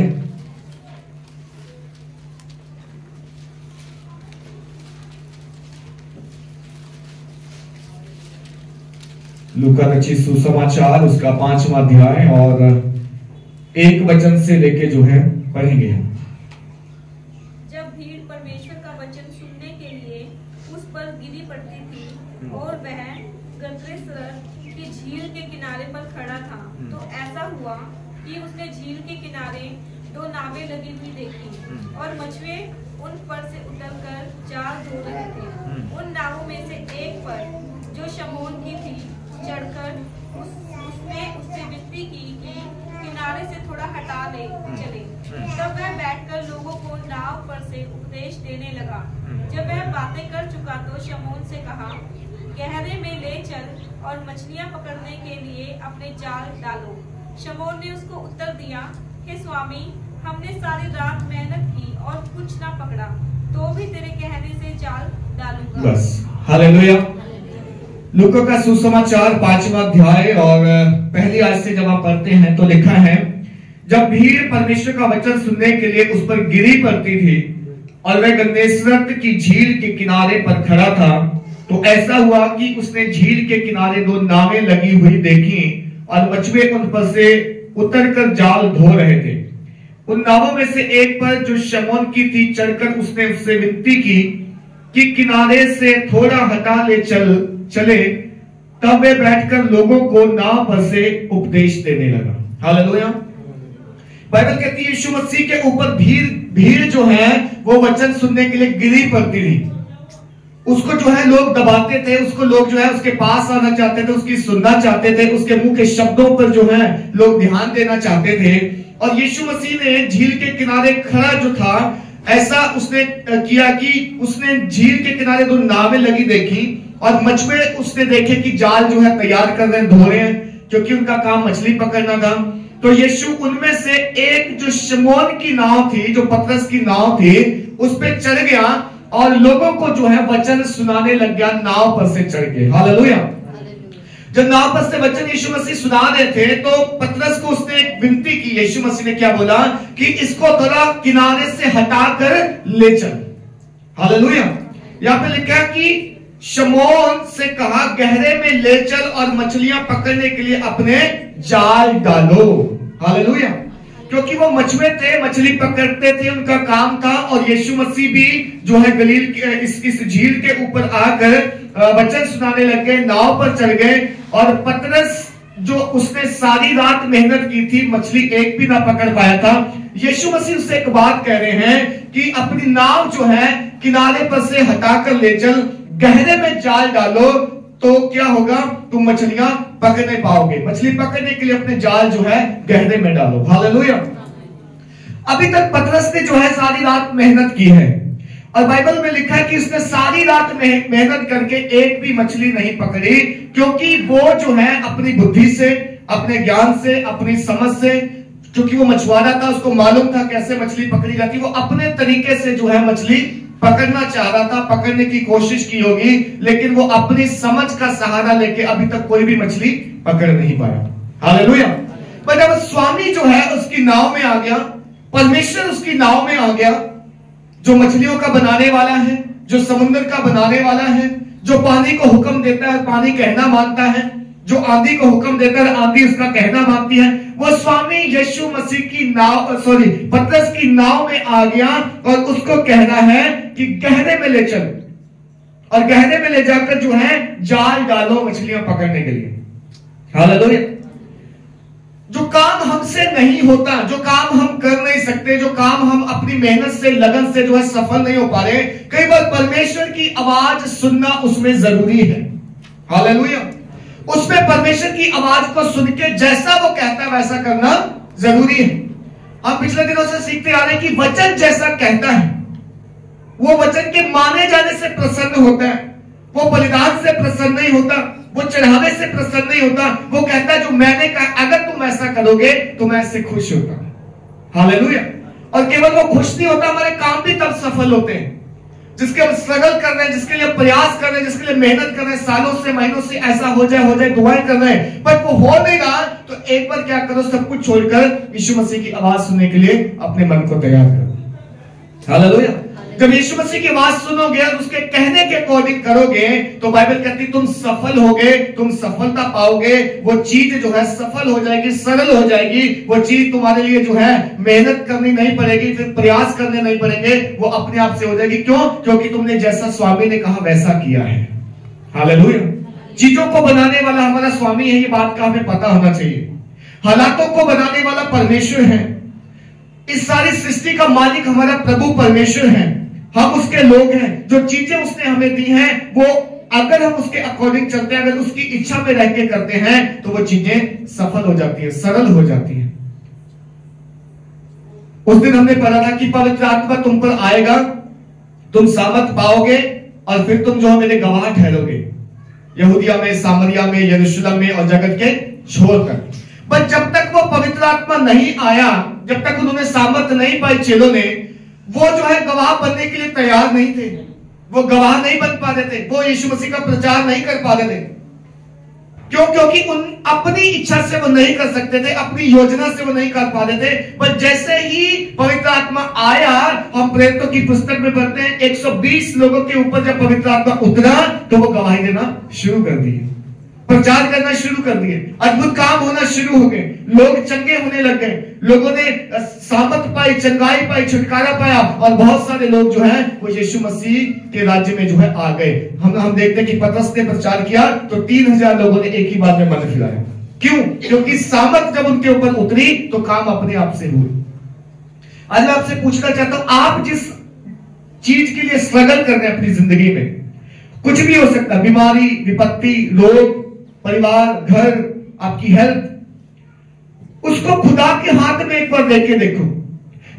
लूका रचित सुसमाचार, उसका 5वां अध्याय और 1 वचन से लेके जो है पढ़ेंगे हम। जब भीड़ परमेश्वर का वचन सुनने के लिए उस पर गिरी पड़ती थी और वह गदरेसर की झील के किनारे पर खड़ा था, तो ऐसा हुआ कि उसने झील के किनारे 2 नावें लगी हुई देखी और मछुए उन पर से उतरकर जाल धो रहे थे। उन नावों में से एक पर, जो शमौन की थी, चढ़कर उसने उससे विनती की कि किनारे से थोड़ा हटा ले चले। तब वह बैठकर लोगों को नाव पर से उपदेश देने लगा। जब वह बातें कर चुका तो शमौन से कहा, गहरे में ले चल और मछलियां पकड़ने के लिए अपने जाल डालो। शमौन ने उसको उत्तर दिया, हे स्वामी, हमने सारी रात मेहनत की और कुछ ना पकड़ा, तो भी तेरे कहने से जाल डालूंगा। बस, हालेलुया। लूका का सुसमाचार 5वां अध्याय और पहली आयत से जब आप पढ़ते हैं तो लिखा है, जब भीड़ परमेश्वर का वचन सुनने के लिए उस पर गिरी पड़ती थी और वह गन्नेसरत की झील के किनारे पर खड़ा था, तो ऐसा हुआ कि उसने झील के किनारे 2 नावें लगी हुई देखी और मछुए उन पर से उतरकर जाल धो रहे थे। उन नावों में से एक पर, जो शमौन की थी, चढ़कर उसने उससे विनती की कि किनारे से थोड़ा हटा ले चले। तब वे बैठकर लोगों को नाव पर से उपदेश देने लगा। हालेलुया। बाइबल कहती है यीशु मसीह के ऊपर भीड़ जो है वो वचन सुनने के लिए गिरी पड़ती थी। उसको जो है लोग दबाते थे, उसको लोग जो है उसके पास आना चाहते थे, उसकी सुनना चाहते थे, उसके मुंह के शब्दों पर जो है लोग ध्यान देना चाहते थे। और यीशु मसीह ने झील के किनारे खड़ा जो था, ऐसा उसने किया कि उसने झील के किनारे 2 नावें लगी देखी और मछुए उसने देखे कि जाल जो है तैयार कर रहे हैं, धो रहे हैं, क्योंकि उनका काम मछली पकड़ना था। तो यीशु उनमें से एक, जो शमौन की नाव थी, जो पतरस की नाव थी, उस पे चढ़ गया और लोगों को जो है वचन सुनाने लग गया नाव पर से चढ़ के। हालेलुया। जब नाव पर से वचन यीशु मसीह सुना रहे थे तो पतरस को उसने एक विनती की। यीशु मसीह ने क्या बोला कि इसको थोड़ा किनारे से हटाकर ले चल। हालेलुया। यहाँ पे लिखा कि शमौन से कहा, गहरे में ले चल और मछलियां पकड़ने के लिए अपने जाल डालो। हालेलुया। क्योंकि वो मछुए थे, मछली पकड़ते थे, उनका काम था। और यीशु मसीह भी जो है गलील इस झील के ऊपर आकर वचन सुनाने लग गए, नाव पर चढ़ गए। और पतरस जो उसने सारी रात मेहनत की थी, मछली एक भी ना पकड़ पाया था। यीशु मसीह उससे एक बात कह रहे हैं कि अपनी नाव जो है किनारे पर से हटाकर ले चल, गहरे में जाल डालो, तो क्या होगा, तुम मछलियां पकड़ नहीं पाओगे। मछली पकड़ने के लिए अपने जाल जो है गहरे में डालो। हालेलुया। अभी तक पतरस ने जो है सारी रात मेहनत की है और बाइबल में लिखा है कि उसने सारी रात मेहनत करके एक भी मछली नहीं पकड़ी, क्योंकि वो जो है अपनी बुद्धि से, अपने ज्ञान से, अपनी समझ से, क्योंकि वो मछुआरा था, उसको मालूम था कैसे मछली पकड़ी जाती, वो अपने तरीके से जो है मछली पकड़ना चाह रहा था, पकड़ने की कोशिश की होगी, लेकिन वो अपनी समझ का सहारा लेके अभी तक कोई भी मछली पकड़ नहीं पाया। हालेलुया। पर जब स्वामी जो है उसकी नाव में आ गया, परमेश्वर उसकी नाव में आ गया, जो मछलियों का बनाने वाला है, जो समुद्र का बनाने वाला है, जो पानी को हुक्म देता है, पानी कहना मानता है, जो आंधी को हुक्म देता है, आंधी उसका कहना मानती है, वो स्वामी यीशु मसीह की नाव पतरस की नाव में आ गया और उसको कहना है कि गहरे में ले चल, और गहरे में ले जाकर जो है जाल डालो मछलियां पकड़ने के लिए। हालेलुया। जो काम हमसे नहीं होता, जो काम हम कर नहीं सकते, जो काम हम अपनी मेहनत से, लगन से जो है सफल नहीं हो पा रहे, कई बार परमेश्वर की आवाज सुनना उसमें जरूरी है। हालेलुया। उसमें परमेश्वर की आवाज को सुन के जैसा वो कहता है वैसा करना जरूरी है। हम पिछले दिनों से सीखते आ रहे हैं कि वचन जैसा कहता है, वो वचन के माने जाने से प्रसन्न होता है, वो बलिदान से प्रसन्न नहीं होता, वो चढ़ावे से प्रसन्न नहीं होता। वो कहता है जो मैंने कहा अगर तुम ऐसा करोगे तो मैं इससे खुश होता। हालेलुया। और केवल वो खुश नहीं होता, हमारे काम भी तब सफल होते हैं जिसके हम स्ट्रगल कर रहे हैं, जिसके लिए प्रयास कर रहे हैं, जिसके लिए मेहनत कर रहे हैं, सालों से महीनों से ऐसा हो जाए दुआएं कर रहे हैं, पर वो हो नहीं रहा। तो एक बार क्या करो, सब कुछ छोड़कर यीशु मसीह की आवाज सुनने के लिए अपने मन को तैयार करो। हालेलुया। जब यीशु मसीह की आवाज सुनोगे और उसके कहने के अकॉर्डिंग करोगे तो बाइबल कहती है तुम सफल होगे, तुम सफलता पाओगे। वो चीज जो है सफल हो जाएगी, सरल हो जाएगी। वो चीज तुम्हारे लिए जो है मेहनत करनी नहीं पड़ेगी, फिर प्रयास करने नहीं पड़ेंगे, वो अपने आप से हो जाएगी। क्यों? क्योंकि तुमने जैसा स्वामी ने कहा वैसा किया है। हालेलुया। चीजों को बनाने वाला हमारा स्वामी है, ये बात का हमें पता होना चाहिए। हालातों को बनाने वाला परमेश्वर है। इस सारी सृष्टि का मालिक हमारा प्रभु परमेश्वर है। हम उसके लोग हैं। जो चीजें उसने हमें दी हैं वो अगर हम उसके अकॉर्डिंग चलते हैं, अगर उसकी इच्छा में रह के करते हैं तो वो चीजें सफल हो जाती है, सरल हो जाती है। उस दिन हमने पढ़ा था कि पवित्र आत्मा तुम पर आएगा, तुम सामर्थ पाओगे और फिर तुम जो मेरे गवाह ठहरोगे यहूदिया में, सामरिया में, यरूशलेम में और जगत के छोड़कर। पर जब तक वो पवित्र आत्मा नहीं आया, जब तक उन्होंने सामर्थ नहीं पाई चेलों ने, वो जो है गवाह बनने के लिए तैयार नहीं थे। वो गवाह नहीं बन पा रहे थे, वो यीशु मसीह का प्रचार नहीं कर पा रहे थे। क्यों? क्योंकि उन अपनी इच्छा से वो नहीं कर सकते थे, अपनी योजना से वो नहीं कर पा रहे थे। पर जैसे ही पवित्र आत्मा आया, हम प्रेरितों की पुस्तक में पढ़ते हैं 120 लोगों के ऊपर जब पवित्र आत्मा उतरा तो वो गवाही देना शुरू कर दी, प्रचार करना शुरू कर दिए, अद्भुत काम होना शुरू हो गए, लोग चंगे होने लग गए, लोगों ने सामर्थ पाई, चंगाई पाई, छुटकारा पाया और बहुत सारे लोग जो हैं वो यीशु मसीह के राज्य में जो है आ गए। हम देखते हैं कि पतरस ने प्रचार किया तो 3000 लोगों ने एक ही बार में मन फिराया। क्यों? क्योंकि सामर्थ जब उनके ऊपर उतरी तो काम अपने आप से हुए। आज मैं आपसे पूछना चाहता हूं, आप जिस चीज के लिए स्ट्रगल कर रहे हैं अपनी जिंदगी में, कुछ भी हो सकता है, बीमारी, विपत्ति, रोग, परिवार, घर, आपकी हेल्थ, उसको खुदा के हाथ में एक बार लेके देखो।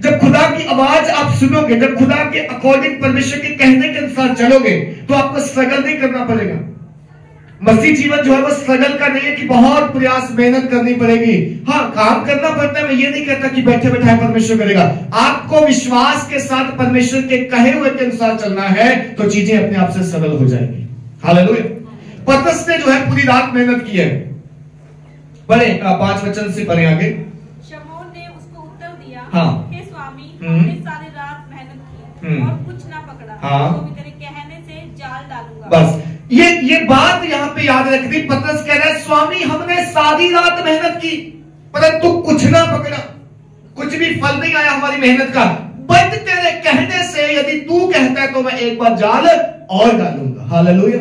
जब खुदा की आवाज आप सुनोगे, जब खुदा के अकॉर्डिंग परमेश्वर के कहने के अनुसार चलोगे तो आपको स्ट्रगल नहीं करना पड़ेगा। मसीह जीवन जो है वो स्ट्रगल का नहीं है कि बहुत प्रयास मेहनत करनी पड़ेगी। हाँ, काम करना पड़ता है, मैं ये नहीं कहता कि बैठे बैठाए परमेश्वर करेगा। आपको विश्वास के साथ परमेश्वर के कहे हुए के अनुसार चलना है तो चीजें अपने आप से सरल हो जाएंगी। हालेलुया। पतरस ने जो है पूरी रात मेहनत की है। पढ़े 5 वचन से पढ़े आगे। शमौन ने उसको उत्तर दिया, हाँ। हे स्वामी, हमने सारी रात मेहनत की और कुछ ना पकड़ा, हाँ। तो भी तेरे कहने से जाल डालूंगा। बस ये बात यहाँ पे याद रखनी। पतरस कह रहा है स्वामी हमने सारी रात मेहनत की परंतु कुछ ना पकड़ा, कुछ भी फल नहीं आया हमारी मेहनत का। बट तेरे कहने से यदि तू कहता है तो मैं एक बार जाल और डालूंगा। हालेलुया।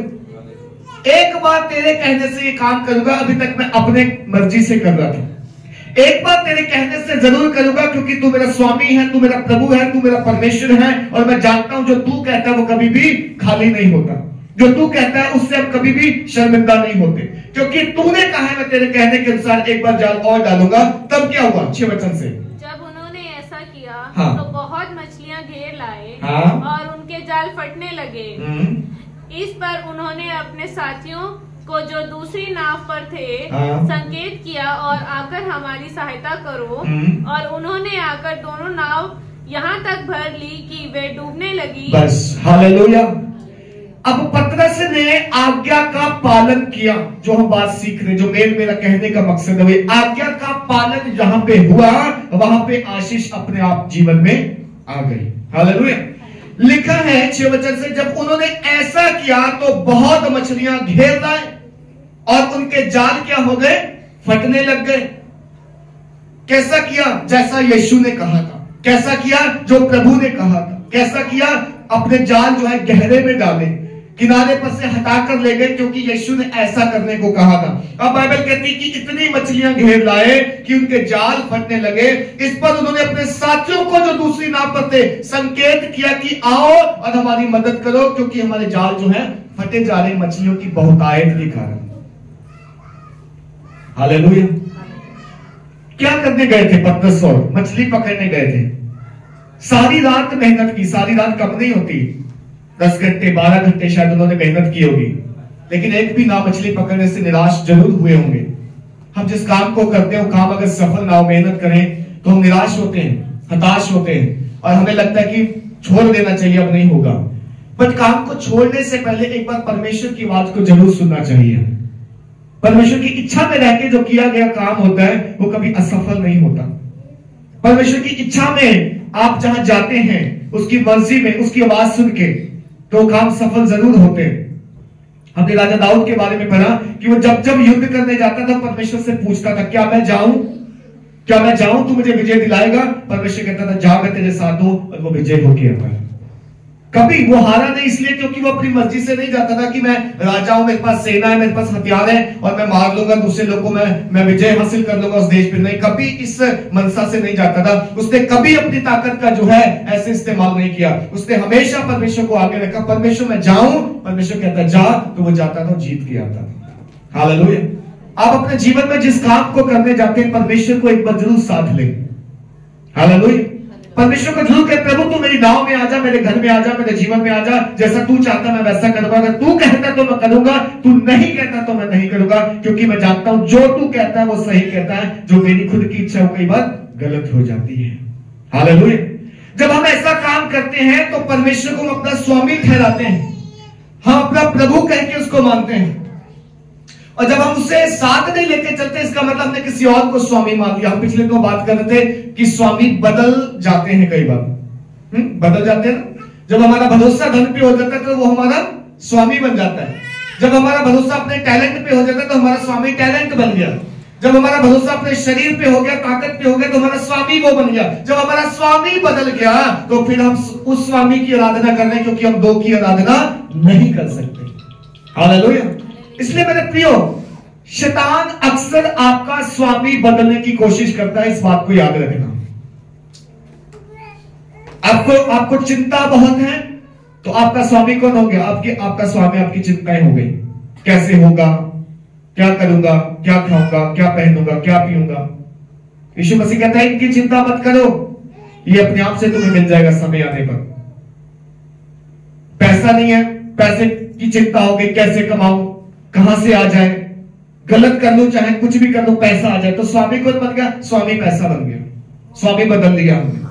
एक बार तेरे कहने से ये काम करूंगा, अभी तक मैं अपने मर्जी से कर रहा था। एक बार तेरे कहने से जरूर करूंगा क्योंकि तू मेरा स्वामी है, तू मेरा प्रभु है, तू मेरा परमेश्वर है और मैं जानता हूं जो तू कहता है वो कभी भी खाली नहीं होता। जो तू कहता है उससे हम कभी भी शर्मिंदा नहीं होते, क्योंकि तूने कहा है मैं तेरे कहने के अनुसार एक बार जाल और डालूंगा। तब क्या हुआ? 6 वचन से। जब उन्होंने ऐसा किया, हाँ। तो बहुत मछलियां घेर लाए, हाँ। और उनके जाल फटने लगे। इस पर उन्होंने अपने साथियों को जो दूसरी नाव पर थे, हाँ। संकेत किया और आकर हमारी सहायता करो। और उन्होंने आकर दोनों नाव यहाँ तक भर ली कि वे डूबने लगी। बस। हालेलुया। अब पतरस ने आज्ञा का पालन किया। जो हम बात सीख रहे, जो मेरा कहने का मकसद है, आज्ञा का पालन जहां पे हुआ वहां पे आशीष अपने आप जीवन में आ गई। हालेलुया। लिखा है 6 वचन से, जब उन्होंने ऐसा किया तो बहुत मछलियां घेर लाए और उनके जाल क्या हो गए, फटने लग गए। कैसा किया? जैसा यीशु ने कहा था। कैसा किया? जो प्रभु ने कहा था। कैसा किया? अपने जाल जो है गहरे में डाले, किनारे पर से हटाकर ले गए, क्योंकि यीशु ने ऐसा करने को कहा था। अब बाइबल कहती है कि इतनी मछलियां घेर लाए कि उनके जाल फटने लगे। इस पर उन्होंने अपने साथियों को जो दूसरी नाव पर थे संकेत किया कि आओ और हमारी मदद करो, क्योंकि हमारे जाल जो है फटे जा रहे मछलियों की बहुतायत के कारण। हालेलुया। क्या करने गए थे पतरस? और मछली पकड़ने गए थे। सारी रात मेहनत की। सारी रात कम नहीं होती, 10 घंटे 12 घंटे शायद उन्होंने मेहनत की होगी, लेकिन एक भी ना मछली पकड़ने से निराश जरूर हुए होंगे। हम जिस काम को करते हैं वो काम अगर सफल ना हो, मेहनत करें, तो हम निराश होते हैं, हताश होते हैं और हमें लगता है कि छोड़ देना चाहिए, अब नहीं होगा। बट काम को छोड़ने से पहले एक बार परमेश्वर की बात को जरूर सुनना चाहिए। परमेश्वर की इच्छा में रह के जो किया गया काम होता है वो कभी असफल नहीं होता। परमेश्वर की इच्छा में आप जहां जाते हैं, उसकी मर्जी में, उसकी आवाज सुन के, तो काम सफल जरूर होते हैं। हमने राजा दाऊद के बारे में पढ़ा कि वो जब जब युद्ध करने जाता था परमेश्वर से पूछता था, क्या मैं जाऊं? क्या मैं जाऊं? तू मुझे विजय दिलाएगा? परमेश्वर कहता था, जा मैं तेरे साथ हूं, और वो विजय होके आता है। कभी वो हारा नहीं, इसलिए क्योंकि वो अपनी मर्जी से नहीं जाता था कि मैं राजा हूं, मेरे पास सेना है, मेरे पास हथियार है और मैं मार लूंगा दूसरे लोगों को, मैं विजय हासिल कर लूंगा उस देश पे। नहीं, कभी इस मनसा से नहीं जाता था। उसने कभी अपनी ताकत का जो है ऐसे इस्तेमाल नहीं किया। उसने हमेशा परमेश्वर को आगे रखा। परमेश्वर मैं जाऊं, परमेश्वर कहता जा, तो वो जाता था, जीत के आता था। हालेलुया। आप अपने जीवन में जिस काम को करने जाते हैं, परमेश्वर को एक बार जरूर साथ लें। हालेलुया। परमेश्वर को जरूर कहे, प्रभु तू मेरी नाव में आ जा, मेरे घर में आ जा, मेरे जीवन में आ जा, जैसा तू चाहता मैं वैसा करूंगा। अगर तू कहता तो मैं करूंगा, तू नहीं कहता तो मैं नहीं करूंगा, क्योंकि मैं जानता हूं जो तू कहता है वो सही कहता है, जो मेरी खुद की इच्छा कई बार गलत हो जाती है। हालेलुया। जब हम ऐसा काम करते हैं तो परमेश्वर को हम अपना स्वामी ठहराते हैं, हम अपना प्रभु कह के उसको मानते हैं। और जब हम उसे साथ नहीं लेके चलते, इसका मतलब हमने किसी और को स्वामी मान लिया। हम पिछले तो बात कर रहे थे कि स्वामी बदल जाते हैं, कई बार बदल जाते हैं। जब हमारा भरोसा धन पे हो जाता है तो वो हमारा स्वामी बन जाता है। जब हमारा भरोसा अपने टैलेंट पे हो जाता है तो हमारा स्वामी टैलेंट बन गया। जब हमारा भरोसा अपने शरीर पे हो गया, ताकत पे हो गया, तो हमारा स्वामी वो बन गया। जब हमारा स्वामी बदल गया तो फिर हम उस स्वामी की आराधना कर रहे हैं, क्योंकि हम दो की आराधना नहीं कर सकते। हालेलुया। इसलिए मेरे प्रियो, शैतान अक्सर आपका स्वामी बदलने की कोशिश करता है, इस बात को याद रखना। आपको चिंता बहुत है तो आपका स्वामी कौन हो गया? आपका स्वामी आपकी चिंताएं हो गई। कैसे होगा, क्या करूंगा, क्या खाऊंगा, क्या पहनूंगा, क्या पीऊंगा। यीशु मसीह कहता है इनकी चिंता मत करो, ये अपने आप से तुम्हें मिल जाएगा समय आने पर। पैसा नहीं है, पैसे की चिंता हो गई, कैसे कमाऊं, कहां से आ जाए, गलत कर लूं, चाहे कुछ भी कर लूं, पैसा आ जाए। तो स्वामी कौन बन गया? स्वामी पैसा बन गया, स्वामी बदल दिया हमने।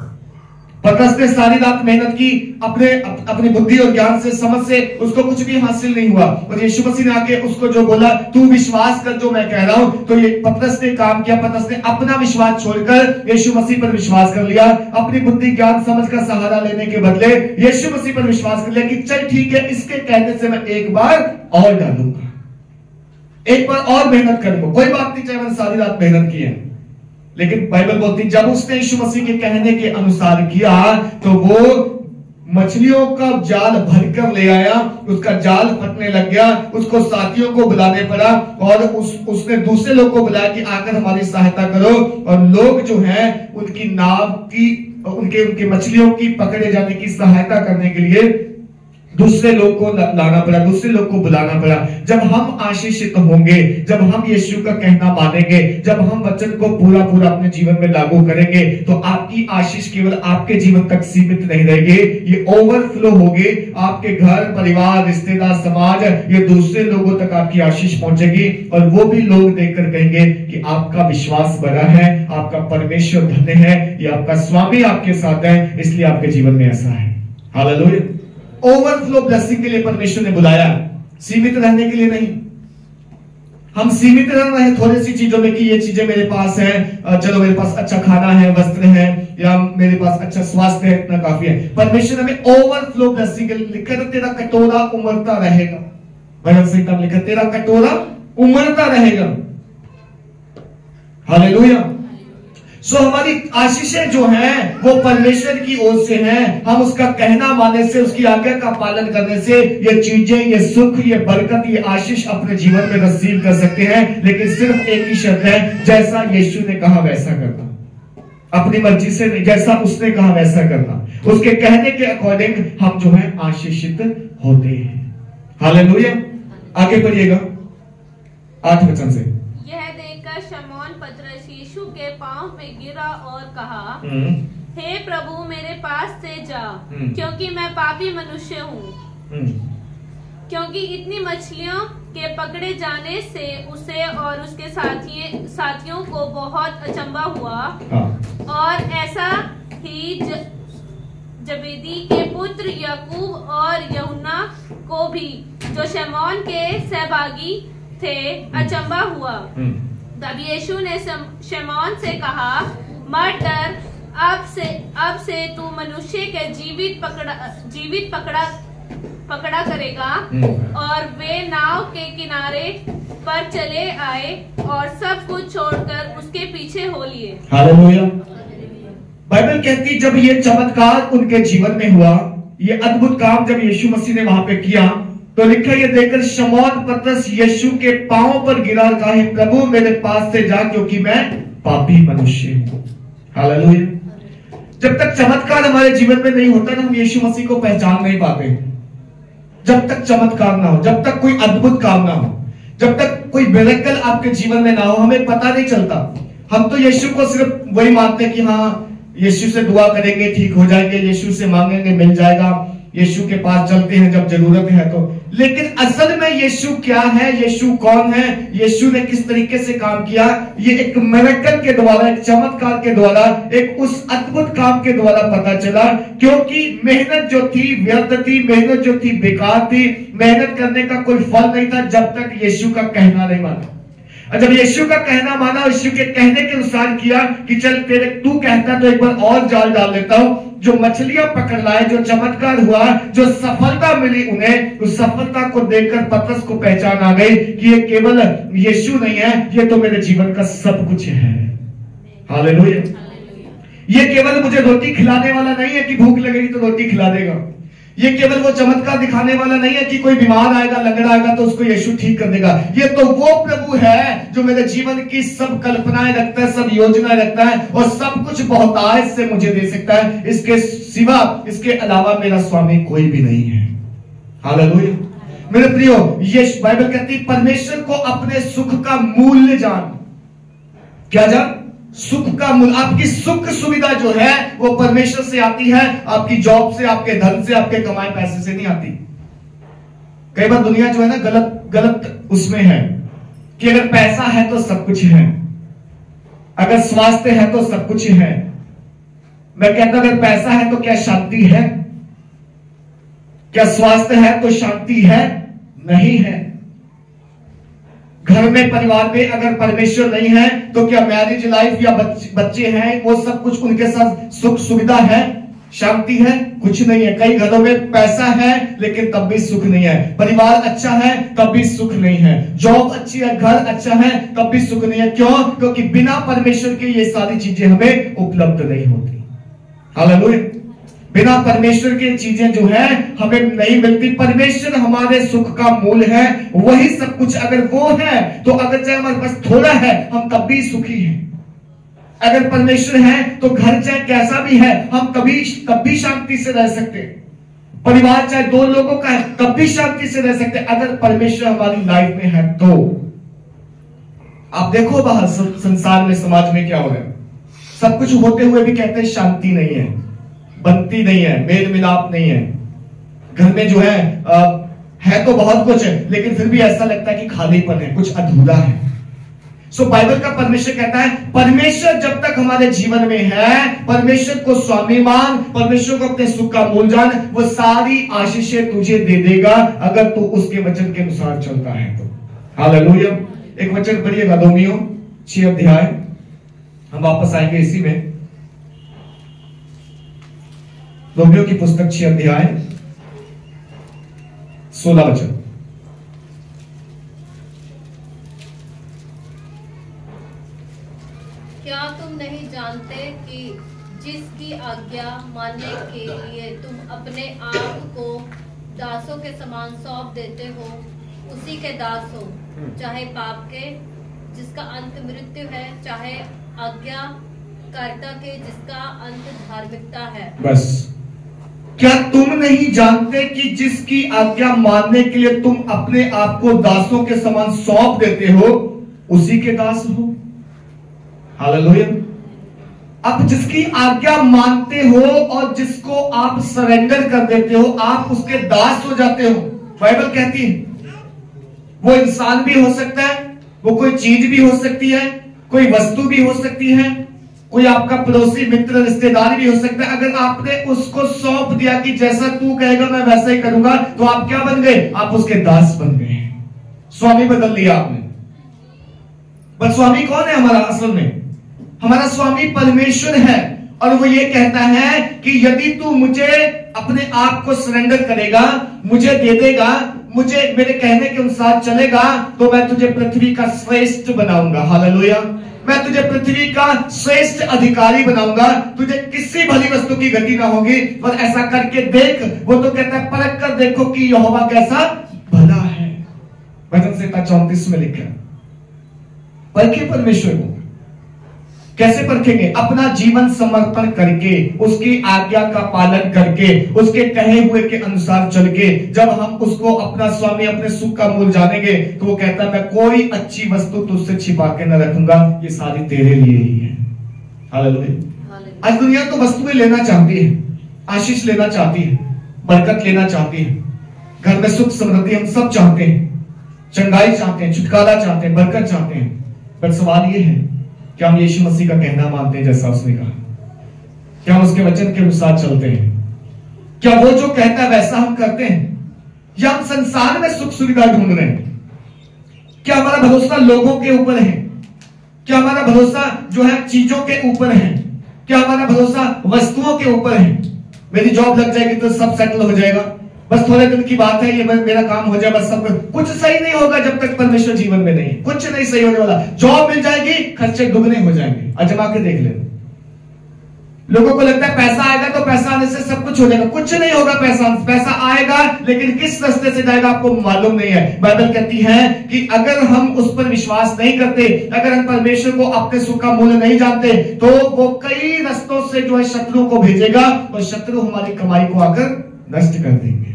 पतरस ने सारी रात मेहनत की, अपनी बुद्धि और ज्ञान से, समझ से उसको कुछ भी हासिल नहीं हुआ। और यीशु मसीह ने आके उसको जो बोला, तू विश्वास कर जो मैं कह रहा हूं, तो ये पतरस ने काम किया। पतरस ने अपना विश्वास छोड़कर यीशु मसीह पर विश्वास कर लिया। अपनी बुद्धि ज्ञान समझ का सहारा लेने के बदले यीशु मसीह पर विश्वास कर लिया कि चल ठीक है, इसके कहने से मैं एक बार और डालूंगा, एक बार और मेहनत करूंगा। कोई बात नहीं, चाहे मैंने सारी रात मेहनत की है। लेकिन बाइबल बोलती जब उसने यीशु मसीह के कहने के अनुसार किया तो वो मछलियों का जाल भरकर ले आया। उसका जाल फटने लग गया, उसको साथियों को बुलाने पड़ा और उसने दूसरे लोग को बुलाया कि आकर हमारी सहायता करो। और लोग जो हैं उनकी नाव की, उनके मछलियों की पकड़े जाने की सहायता करने के लिए दूसरे लोग को लाना पड़ा, दूसरे लोग को बुलाना पड़ा। जब हम आशीषित होंगे, जब हम यीशु का कहना मानेंगे, जब हम वचन को पूरा पूरा अपने जीवन में लागू करेंगे, तो आपकी आशीष केवल आपके जीवन तक सीमित नहीं रहेगी, ये ओवरफ्लो होगी। आपके घर, परिवार, रिश्तेदार, समाज, ये दूसरे लोगों तक आपकी आशीष पहुंचेगी। और वो भी लोग देखकर कहेंगे कि आपका विश्वास बड़ा है, आपका परमेश्वर धन्य है, ये आपका स्वामी आपके साथ है, इसलिए आपके जीवन में ऐसा है। हालेलुया। ओवरफ्लो ब्लेसिंग के लिए परमेश्वर ने बुलाया, सीमित रहने के लिए नहीं। हम सीमित रह रहे हैं थोड़ी सी चीजों में कि ये चीजें मेरे पास है, चलो मेरे पास अच्छा खाना है, वस्त्र है, या मेरे पास अच्छा स्वास्थ्य है, इतना काफी है। परमेश्वर हमें ओवरफ्लो ब्लेसिंग के लिए लिखा था, तेरा कटोरा उमड़ता रहेगा। भजन संहिता में लिखा, तेरा कटोरा उमड़ता रहेगा। हालेलुया। सो हमारी आशीषें जो हैं वो परमेश्वर की ओर से हैं। हम उसका कहना मानने से, उसकी आज्ञा का पालन करने से ये चीजें, ये सुख, ये बरकत, ये आशीष अपने जीवन में रिसीव कर सकते हैं। लेकिन सिर्फ एक ही शर्त है, जैसा यीशु ने कहा वैसा करना, अपनी मर्जी से नहीं, जैसा उसने कहा वैसा करना, उसके कहने के अकॉर्डिंग हम जो है आशीषित होते हैं। हालेलुया। आगे पढ़िएगा 8 वचन से। यह देखकर शमौन पतरस यीशु के पांव पे गिरा और कहा, हे प्रभु मेरे पास से जा, क्योंकि मैं पापी मनुष्य हूँ। क्योंकि इतनी मछलियों के पकड़े जाने से उसे और उसके साथियों को बहुत अचंभा हुआ। और ऐसा ही जबेदी के पुत्र याकूब और यूहन्ना को भी, जो शमौन के सहभागी थे, अचंभा हुआ। तब यीशु ने शमौन से कहा, मत डर, अब से तू मनुष्य के जीवित पकड़ा करेगा। और वे नाव के किनारे पर चले आए और सब कुछ छोड़कर उसके पीछे हो लिए। हालेलुया। बाइबल कहती जब ये चमत्कार उनके जीवन में हुआ, ये अद्भुत काम जब यीशु मसीह ने वहां पे किया, तो लिखा ये देखकर शमौन पतरस यीशु के पांव पर गिरा और कहा, हे प्रभु मेरे पास से जा, क्योंकि मैं पापी मनुष्य हूं। हालेलुया। जब तक चमत्कार हमारे जीवन में नहीं होता ना, हम यीशु मसीह को पहचान नहीं पाते। जब तक चमत्कार ना हो, जब तक कोई अद्भुत काम ना हो, जब तक कोई मिरेकल आपके जीवन में ना हो, हमें पता नहीं चलता। हम तो यीशु को सिर्फ वही मानते हैं कि हाँ यीशु से दुआ करेंगे ठीक हो जाएंगे, यीशु से मांगेंगे मिल जाएगा, यीशु के पास चलते हैं जब जरूरत है तो। लेकिन असल में यीशु क्या है, यीशु कौन है, यीशु ने किस तरीके से काम किया, ये एक मिरेकल के द्वारा, एक चमत्कार के द्वारा, एक उस अद्भुत काम के द्वारा पता चला। क्योंकि मेहनत जो थी व्यर्थ थी, मेहनत जो थी बेकार थी, मेहनत करने का कोई फल नहीं था जब तक यीशु का कहना नहीं माना। जब यीशु का कहना माना, यीशु के कहने के अनुसार किया कि चल तेरे तू कहता तो एक बार और जाल डाल देता हूं, जो मछलियां पकड़ लाए, जो चमत्कार हुआ, जो सफलता मिली उन्हें, उस सफलता को देखकर पतरस को पहचान आ गई कि ये केवल यीशु नहीं है, ये तो मेरे जीवन का सब कुछ है। हालेलुया। ये केवल मुझे रोटी खिलाने वाला नहीं है कि भूख लगेगी तो रोटी खिला देगा। ये केवल वो चमत्कार दिखाने वाला नहीं है कि कोई बीमार आएगा, लंगड़ा आएगा तो उसको यीशु ठीक कर देगा। ये तो वो प्रभु है जो मेरे जीवन की सब कल्पनाएं रखता है, सब योजनाएं रखता है और सब कुछ बहुतायत से मुझे दे सकता है। इसके सिवा, इसके अलावा मेरा स्वामी कोई भी नहीं है। हालेलुया। मेरे प्रियो, ये बाइबल कहती है परमेश्वर को अपने सुख का मूल्य जान। क्या जान? सुख का मूल्य। आपकी सुख सुविधा जो है वो परमेश्वर से आती है, आपकी जॉब से, आपके धन से, आपके कमाए पैसे से नहीं आती। कई बार दुनिया जो है ना गलत उसमें है कि अगर पैसा है तो सब कुछ है, अगर स्वास्थ्य है तो सब कुछ है। मैं कहता हूं अगर पैसा है तो क्या शांति है? क्या स्वास्थ्य है तो शांति है? नहीं है। घर में, परिवार में अगर परमेश्वर नहीं है तो क्या मैरिज लाइफ या बच्चे हैं वो सब कुछ उनके साथ सुख सुविधा है, शांति है? कुछ नहीं है। कई घरों में पैसा है लेकिन तब भी सुख नहीं है, परिवार अच्छा है तब भी सुख नहीं है, जॉब अच्छी है, घर अच्छा है तब भी सुख नहीं है। क्यों? क्योंकि बिना परमेश्वर के ये सारी चीजें हमें उपलब्ध नहीं होती। हालेलुया। बिना परमेश्वर की चीजें जो है हमें नहीं मिलती। परमेश्वर हमारे सुख का मूल है, वही सब कुछ। अगर वो है तो अगर चाहे हमारे पास थोड़ा है हम तब भी सुखी हैं। अगर परमेश्वर है तो घर चाहे कैसा भी है हम तब भी शांति से रह सकते हैं। परिवार चाहे 2 लोगों का है तब भी शांति से रह सकते हैं, अगर परमेश्वर हमारी लाइफ में है तो। आप देखो बाहर संसार में, समाज में क्या हो रहा है। सब कुछ होते हुए भी कहते हैं शांति नहीं है, बनती नहीं है, मेल मिलाप नहीं है। घर में जो है तो बहुत कुछ है लेकिन फिर भी ऐसा लगता है कि खालीपन है, कुछ अधूरा है। सो बाइबल का परमेश्वर कहता है, परमेश्वर जब तक हमारे जीवन में है, परमेश्वर को स्वामी मान, परमेश्वर को अपने सुख का मूल जान, वो सारी आशीषें तुझे दे देगा अगर तू उसके वचन के अनुसार चलता है तो। हालेलुया। एक वचन पढ़िएगा, रोमियो 6 अध्याय, हम वापस आएंगे इसी में। रोमियो की पुस्तक 6 अध्याय 16 वचन। क्या तुम नहीं जानते कि जिसकी आज्ञा मानने के लिए तुम अपने आप को दासों के समान सौंप देते हो, उसी के दास हो, चाहे पाप के जिसका अंत मृत्यु है, चाहे आज्ञाकारिता के जिसका अंत धार्मिकता है। बस, क्या तुम नहीं जानते कि जिसकी आज्ञा मानने के लिए तुम अपने आप को दासों के समान सौंप देते हो, उसी के दास हो। हालेलुया। अब जिसकी आज्ञा मानते हो और जिसको आप सरेंडर कर देते हो, आप उसके दास हो जाते हो। बाइबल कहती है वो इंसान भी हो सकता है, वो कोई चीज भी हो सकती है, कोई वस्तु भी हो सकती है, कोई आपका पड़ोसी मित्र रिश्तेदार भी हो सकता है। अगर आपने उसको सौंप दिया कि जैसा तू कहेगा मैं वैसा ही करूंगा, तो आप क्या बन गए? आप उसके दास बन गए, स्वामी बदल लिया आपने। पर स्वामी कौन है हमारा? असल में हमारा स्वामी परमेश्वर है, और वो ये कहता है कि यदि तू मुझे अपने आप को सरेंडर करेगा, मुझे दे देगा, मुझे मेरे कहने के अनुसार चलेगा, तो मैं तुझे पृथ्वी का श्रेष्ठ बनाऊंगा। हालेलुया। मैं तुझे पृथ्वी का श्रेष्ठ अधिकारी बनाऊंगा, तुझे किसी भली वस्तु की गति ना होगी। और ऐसा करके देख, वो तो कहता है परख कर देखो कि यहोवा कैसा भला है। वचन संहिता 34 में लिखा है। परखे परमेश्वर को। कैसे परखेंगे? अपना जीवन समर्पण करके, उसकी आज्ञा का पालन करके, उसके कहे हुए के अनुसार चल के। जब हम उसको अपना स्वामी, अपने सुख का मूल जानेंगे, तो वो कहता है मैं कोई अच्छी वस्तु तुझसे छिपा के न रखूंगा, ये सारी तेरे लिए ही है। हालेलुया। आज दुनिया तो वस्तुएं लेना चाहती है, आशीष लेना चाहती है, बरकत लेना चाहती है, घर में सुख समृद्धि हम सब चाहते हैं, चंगाई चाहते हैं, छुटकारा चाहते हैं, बरकत चाहते हैं। पर सवाल ये है, क्या हम यीशु मसीह का कहना मानते हैं जैसा उसने कहा? क्या हम उसके वचन के अनुसार चलते हैं? क्या वो जो कहता है वैसा हम करते हैं, या हम संसार में सुख सुविधा ढूंढ रहे हैं? क्या हमारा भरोसा लोगों के ऊपर है? क्या हमारा भरोसा जो है चीजों के ऊपर है? क्या हमारा भरोसा वस्तुओं के ऊपर है? मेरी जॉब लग जाएगी तो सब सेटल हो जाएगा, बस थोड़े दिन की बात है, ये मेरा काम हो जाए, बस सब कुछ सही नहीं होगा जब तक परमेश्वर जीवन में नहीं। कुछ नहीं सही होने वाला। जॉब मिल जाएगी, खर्चे दुगने हो जाएंगे। आजमा के देख लेना। लोगों को लगता है पैसा आएगा तो पैसा आने से सब कुछ हो जाएगा। कुछ नहीं होगा। पैसा आएगा, लेकिन किस रास्ते से जाएगा आपको मालूम नहीं है। बाइबल कहती है कि अगर हम उस पर विश्वास नहीं करते, अगर हम परमेश्वर को अपने सुख का मूल्य नहीं जानते, तो वो कई रास्तों से जो है शत्रु को भेजेगा, और शत्रु हमारी कमाई को आकर नष्ट कर देंगे।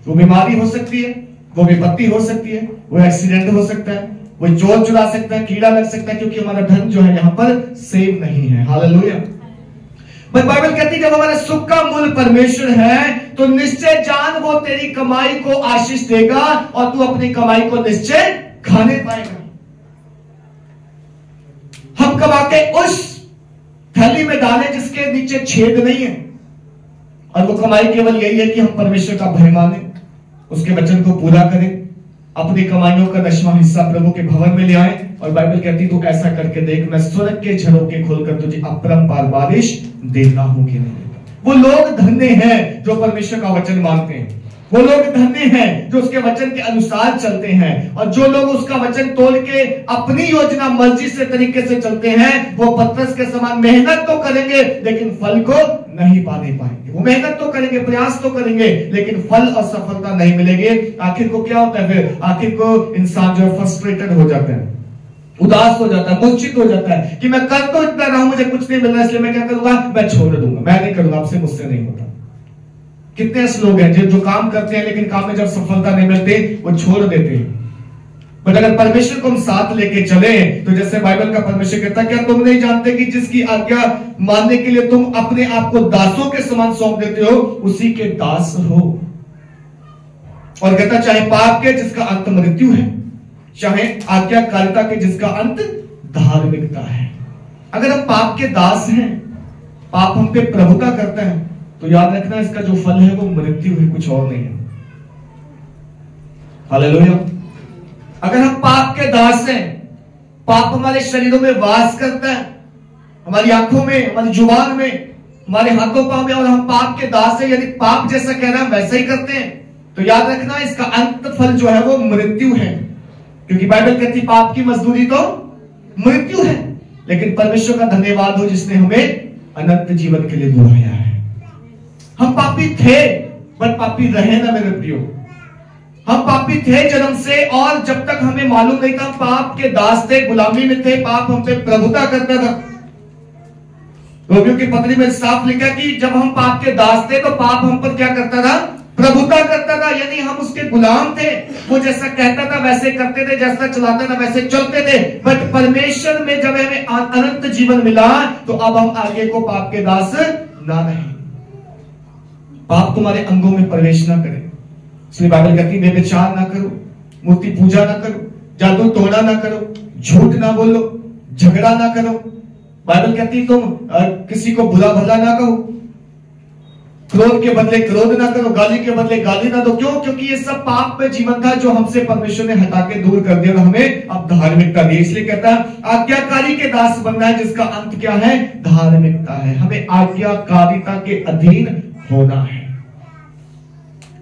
वो बीमारी हो सकती है, वो विपत्ति हो सकती है, वो एक्सीडेंट हो सकता है, वो चोर चुरा सकता है, कीड़ा लग सकता है, क्योंकि हमारा धन जो है यहाँ पर सेव नहीं है। हालेलुया। पर बाइबल कहती है जब हमारा सुख का मूल परमेश्वर है, तो निश्चय जान वो तेरी कमाई को आशीष देगा, और तू अपनी कमाई को निश्चय खाने पाएगा। हम कमा के उस थैली में डालें जिसके नीचे छेद नहीं है, और वो कमाई केवल यही है कि हम परमेश्वर का भय माने, उसके वचन को पूरा करें, अपनी कमाइयों का 10वां हिस्सा प्रभु के भवन में ले आए। और बाइबल कहती तू ऐसा करके देख, मैं स्वर्ग के झरोखे खोलकर तुझे अपरंपार बारिश देता हूं कि नहीं देता। वो लोग धन्य हैं जो परमेश्वर का वचन मानते हैं। वो लोग धन्य हैं जो उसके वचन के अनुसार चलते हैं। और जो लोग उसका वचन तोड़ के अपनी योजना मर्जी से तरीके से चलते हैं, वो पतरस के समान मेहनत तो करेंगे लेकिन फल को नहीं पाने पाएंगे। वो मेहनत तो करेंगे, प्रयास तो करेंगे, लेकिन फल और सफलता नहीं मिलेगी। आखिर को क्या होता है फिर? आखिर को इंसान जो है फ्रस्ट्रेटेड हो जाता है, उदास हो जाता है, मूर्छित हो जाता है कि मैं कर तो इतना रहा हूं, मुझे कुछ नहीं मिल रहा, इसलिए मैं क्या करूंगा? मैं छोड़ दूंगा, मैं नहीं करूंगा, आपसे मुझसे नहीं होता। कितने ऐसे लोग हैं जो काम करते हैं, लेकिन काम में जब सफलता नहीं मिलती वो छोड़ देते हैं। बट अगर परमेश्वर को हम साथ लेके चले, तो जैसे बाइबल का परमेश्वर कहता है, क्या तुम नहीं जानते कि जिसकी आज्ञा मानने के लिए तुम अपने आप को दासों के समान सौंप देते हो, उसी के दास हो। और कहता चाहे पाप के जिसका अंत मृत्यु है, चाहे आज्ञाकारिता के जिसका अंत धार्मिकता है। अगर हम पाप के दास हैं, पाप हम पे प्रभुता करते हैं, तो याद रखना इसका जो फल है वो मृत्यु है, कुछ और नहीं है। हालेलुया। अगर हम पाप के दास हैं, पाप हमारे शरीरों में वास करता है, हमारी आंखों में, हमारी जुबान में, हमारे हाथों पांव में, और हम पाप के दास हैं, यदि पाप जैसा कह रहा है वैसा ही करते हैं, तो याद रखना इसका अंत फल जो है वो मृत्यु है। क्योंकि बाइबल कहती पाप की मजदूरी तो मृत्यु है, लेकिन परमेश्वर का धन्यवाद हो जिसने हमें अनंत जीवन के लिए बुलाया है। हम पापी थे पर पापी रहे ना मेरे प्रियो। हम पापी थे जन्म से, और जब तक हमें मालूम नहीं था पाप के दास थे, गुलामी में थे, पाप हम पे प्रभुता करता था। रोमियो की पत्री में साफ लिखा कि जब हम पाप के दास थे तो पाप हम पर क्या करता था? प्रभुता करता था। यानी हम उसके गुलाम थे, वो जैसा कहता था वैसे करते थे, जैसा चलाता था वैसे चलते थे। बट परमेश्वर में जब हमें अनंत जीवन मिला तो अब हम आगे को पाप के दास ना रहे। पाप तुम्हारे अंगों में प्रवेश ना करे, इसलिए बाइबल कहती है व्यभिचार ना करो, मूर्ति पूजा ना करो, जादू टोना ना करो, झूठ ना बोलो, झगड़ा ना करो। बाइबल कहती है तुम किसी को बुरा भला ना कहो, क्रोध के बदले क्रोध ना करो, गाली के बदले गाली ना दो। क्यों? क्योंकि ये सब पाप में जीवन था जो हमसे परमेश्वर ने हटा के दूर कर दिया और हमें अब धार्मिकता दी। इसलिए कहता है आज्ञाकारी के दास बनना है, जिसका अंत क्या है? धार्मिकता है। हमें आज्ञाकारिता के अधीन होना है,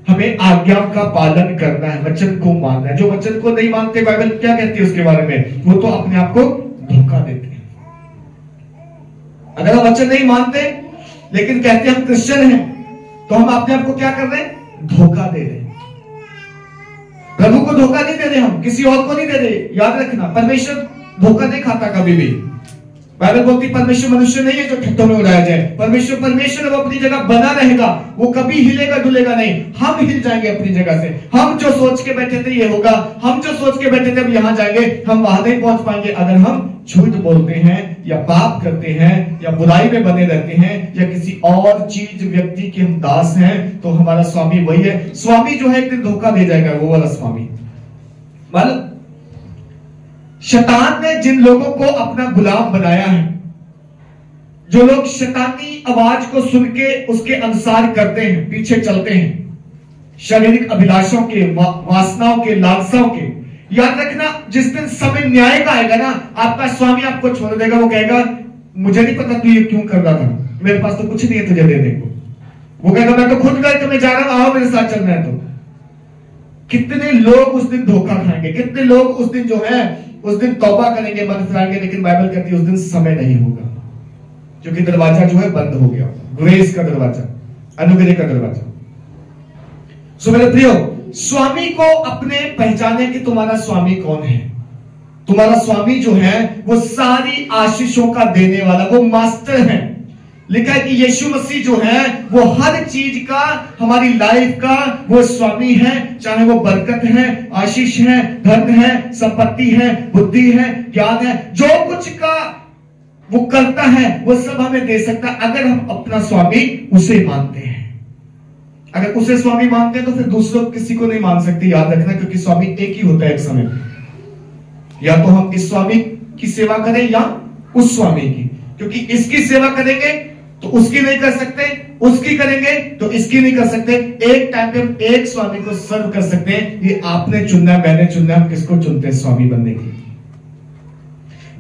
हमें आज्ञा का पालन करना है, वचन को मानना है। जो वचन को नहीं मानते, बाइबल क्या कहती है उसके बारे में? वो तो अपने आप को धोखा देते हैं। अगर हम वचन नहीं मानते लेकिन कहते हम क्रिश्चियन हैं, तो हम अपने आप को क्या कर रहे हैं? धोखा दे रहे हैं। प्रभु को धोखा नहीं दे रहे, हम किसी और को नहीं दे रहे। याद रखना, परमेश्वर धोखा नहीं खाता कभी भी। बाइबल बोलती परमेश्वर मनुष्य नहीं है जो ठट्ठों में उड़ाया जाए। परमेश्वर वो अपनी जगह बना रहेगा, वो कभी हिलेगा डुलेगा नहीं। हम हिल जाएंगे अपनी जगह से। हम जो सोच के बैठे थे ये होगा, हम जो सोच के बैठे थे हम यहां जाएंगे, हम वहां नहीं पहुंच पाएंगे। अगर हम झूठ बोलते हैं या पाप करते हैं या बुराई में बने रहते हैं या किसी और चीज व्यक्ति के हम दास हैं, तो हमारा स्वामी वही है। स्वामी जो है एक दिन धोखा दे जाएगा, वो वाला स्वामी। मालूम, शैतान ने जिन लोगों को अपना गुलाम बनाया है, जो लोग शैतानी आवाज को सुन के उसके अनुसार करते हैं, पीछे चलते हैं, शारीरिक अभिलाषों के, वासनाओं के, लालसाओं के, याद रखना जिस दिन समय न्याय का आएगा ना, आपका स्वामी आपको छोड़ देगा। वो कहेगा मुझे नहीं पता तू ये क्यों कर रहा था, मेरे पास तो कुछ नहीं है तुझे देने को। वो कहेगा मैं तो खुद गए, तुम्हें जा रहा हूं, आओ मेरे साथ चलना है। तो कितने लोग उस दिन धोखा खाएंगे, कितने लोग उस दिन जो है उस दिन तौबा करेंगे, मन फिराएंगे, लेकिन बाइबल कहती है उस दिन समय नहीं होगा, क्योंकि दरवाजा जो है बंद हो गया, ग्रेस का दरवाजा, अनुग्रह का दरवाजा। सो मेरे प्रियो, स्वामी को अपने पहचाने कि तुम्हारा स्वामी कौन है। तुम्हारा स्वामी जो है वो सारी आशीषों का देने वाला, वो मास्टर है। लिखा है कि यीशु मसीह जो है वो हर चीज का, हमारी लाइफ का वो स्वामी है। चाहे वो बरकत है, आशीष है, धन है, संपत्ति है, बुद्धि है, ज्ञान है, जो कुछ का वो करता है वो सब हमें दे सकता है, अगर हम अपना स्वामी उसे मानते हैं। अगर उसे स्वामी मानते हैं तो फिर दूसरों किसी को नहीं मान सकते। याद रखना, क्योंकि स्वामी एक ही होता है एक समय। या तो हम इस स्वामी की सेवा करें या उस स्वामी की, क्योंकि इसकी सेवा करेंगे तो उसकी नहीं कर सकते, उसकी करेंगे तो इसकी नहीं कर सकते। एक टाइम पे हम एक स्वामी को सर्व कर सकते हैं। ये आपने चुनना है, मैंने चुनना है, हम किसको चुनते हैं स्वामी बनने के लिए।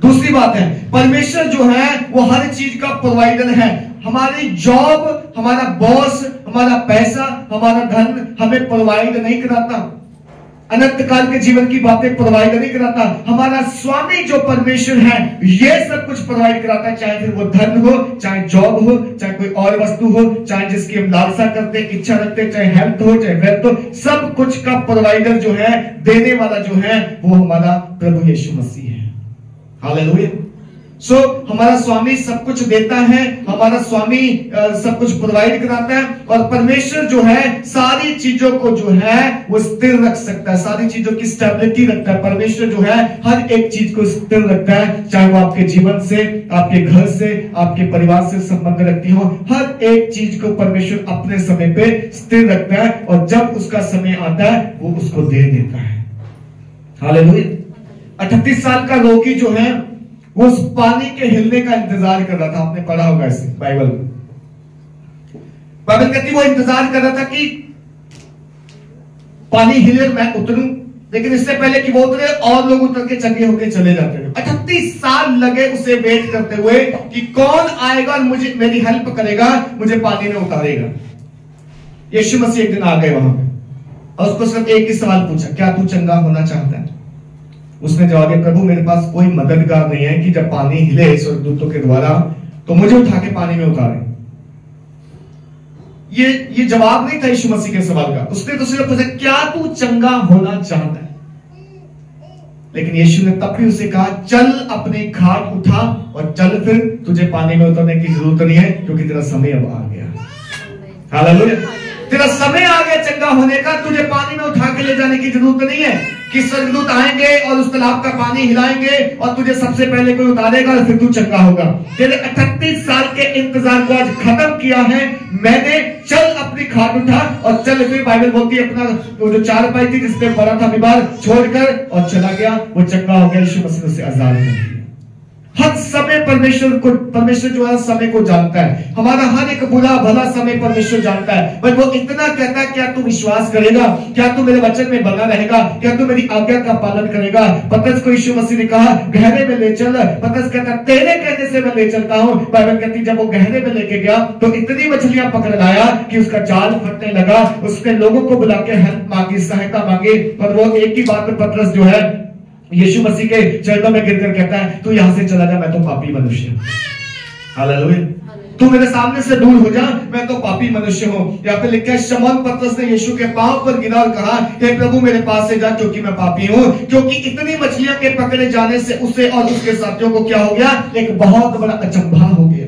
दूसरी बात है, परमेश्वर जो है वो हर चीज का प्रोवाइडर है। हमारी जॉब, हमारा बॉस, हमारा पैसा, हमारा धन हमें प्रोवाइड नहीं कराता, अनंत काल के जीवन की बातें प्रोवाइड नहीं कराता। हमारा स्वामी जो परमेश्वर है ये सब कुछ प्रोवाइड कराता है, चाहे फिर वो धन हो, चाहे जॉब हो, चाहे कोई और वस्तु हो, चाहे जिसकी हम लालसा करते, इच्छा रखते, चाहे हेल्थ हो, चाहे वेल्थ हो, सब कुछ का प्रोवाइडर जो है, देने वाला जो है, वो हमारा प्रभु यीशु मसीह है। हालेलुया। सो हमारा स्वामी सब कुछ देता है, हमारा स्वामी सब कुछ प्रोवाइड कराता है, और परमेश्वर जो है सारी चीजों को जो है वो स्थिर रख सकता है, सारी चीजों की स्टेबिलिटी रखता है। परमेश्वर जो है हर एक चीज को स्थिर रखता है, चाहे वो आपके जीवन से, आपके घर से, आपके परिवार से संबंध रखती हो। हर एक चीज को परमेश्वर अपने समय पे स्थिर रखता है, और जब उसका समय आता है वो उसको दे देता है। हालेलुया। 38 साल का रोगी जो है वो उस पानी के हिलने का इंतजार कर रहा था। आपने पढ़ा होगा इसे बाइबल में। बाइबल कहती वो इंतजार कर रहा था कि पानी हिले और मैं उतरूं, लेकिन इससे पहले कि वो उतरे और लोग उतर के चंगे होकर चले जाते हैं। 38 साल लगे उसे वेट करते हुए कि कौन आएगा और मुझे मेरी हेल्प करेगा, मुझे पानी में उतारेगा। यीशु मसीह एक दिन आ गए वहां पे और उसको सिर्फ एक ही सवाल पूछा, क्या तू चंगा होना चाहता है? उसने जवाब दिया, प्रभु मेरे पास कोई मददगार नहीं है कि जब पानी हिले स्वर्गदूतों के द्वारा तो मुझे उठा के पानी में उतारे। ये जवाब नहीं था यीशु मसीह के सवाल का। उसने तो सिर्फ पूछा, क्या तू चंगा होना चाहता है? लेकिन यीशु ने तब भी उसे कहा, चल अपनी खाट उठा और चल, फिर तुझे पानी में उतरने की जरूरत नहीं है क्योंकि तेरा समय अब आ गया। हालेलुया। तेरा समय आ गया चंगा होने का, तुझे पानी में उठा के ले जाने की जरूरत नहीं है कि स्वर्गदूत आएंगे और उस तालाब का पानी हिलाएंगे और तुझे सबसे पहले कोई उतारेगा और फिर तू चंगा होगा। तेरे 38 साल के इंतजार को आज खत्म किया है मैंने। चल अपनी खाट उठा और चल। फिर बाइबल बोलती है अपना वो जो चारपाई थी जिसपे पड़ा था बीमार छोड़कर और चला गया, वो चंगा हो गया। यीशु मसीह ने उसे आजाद कर दिया। हर समय परमेश्वर जो है समय को जानता है। हमारा हर एक बुरा भला समय परमेश्वर जानता है, बट वो इतना कहता है, क्या तू विश्वास करेगा? क्या तू मेरे वचन में बना रहेगा? क्या तू मेरी आज्ञा का पालन करेगा? पतरस को यीशु मसीह ने कहा, गहरे में ले चल। पतरस कहता, तेरे कहने से मैं ले चलता हूं। बाइबल कहती जब वो गहरे में लेके गया तो इतनी मछलियां पकड़ लाया कि उसका जाल फटने लगा। उसने लोगों को बुला के हेल्प मांगी, सहायता मांगी, और वो एक ही बात में पतरस जो है यीशु मसीह के चरणों में गिरकर कहता है, तू यहां से चला जा, मैं तो पापी मनुष्य हूं। हालेलुया। तू मेरे सामने से दूर हो जा, मैं तो पापी मनुष्य हूं। यहाँ पे लिखा है, शमौन पतरस ने यीशु के पांव पर गिरा और कहा, हे प्रभु मेरे पास से जा क्योंकि मैं पापी हूं। क्योंकि इतनी मछलियों के पकड़े जाने से उसे और उसके साथियों को क्या हो गया? एक बहुत बड़ा अचंभा हो गया,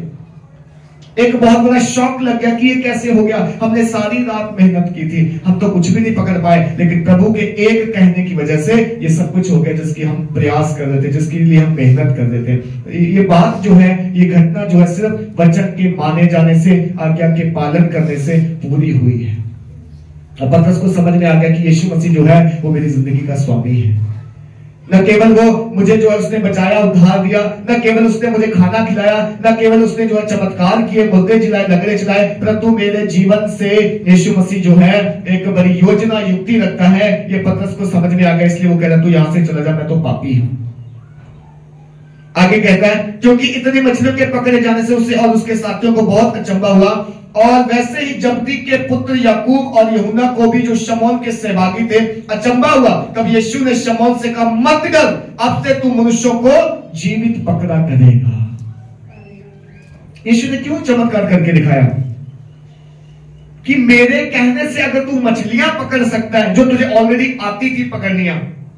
एक बहुत बड़ा शौक लग गया कि ये कैसे हो गया। हमने सारी रात मेहनत की थी, हम तो कुछ भी नहीं पकड़ पाए, लेकिन प्रभु के एक कहने की वजह से ये सब कुछ हो गया जिसकी हम प्रयास कर रहे थे, जिसके लिए हम मेहनत कर रहे थे। ये बात जो है, ये घटना जो है सिर्फ वचन के माने जाने से, आज्ञा के पालन करने से पूरी हुई है। अब पतरस को समझ में आ गया कि यीशु मसीह जो है वो मेरी जिंदगी का स्वामी है। न केवल वो मुझे जो है उसने बचाया, उद्धार दिया, न केवल उसने मुझे खाना खिलाया, न केवल उसने जो है चमत्कार किए, मुद्दे जिलाए, लगड़े चलाए, परंतु मेरे जीवन से यीशु मसीह जो है एक बड़ी योजना युक्ति रखता है। ये पतरस को समझ में आ गया, इसलिए वो कह रहा तू यहां से चला जा, मैं तो पापी हूं। आगे कहता है, क्योंकि इतनी मछलियों के पकड़े जाने से उसे और उसके साथियों को बहुत अचंभा हुआ, और वैसे ही जब्दी के पुत्र याकूब और यूहन्ना को भी जो शमौन के सहभागी थे अचंभा हुआ। तब यीशु ने शमौन से कहा, मत डर, अब से तू मनुष्यों को जीवित पकड़ा करेगा। यीशु ने क्यों चमत्कार करके दिखाया? कि मेरे कहने से अगर तू मछलियां पकड़ सकता है, जो तुझे ऑलरेडी आती थी पकड़निया,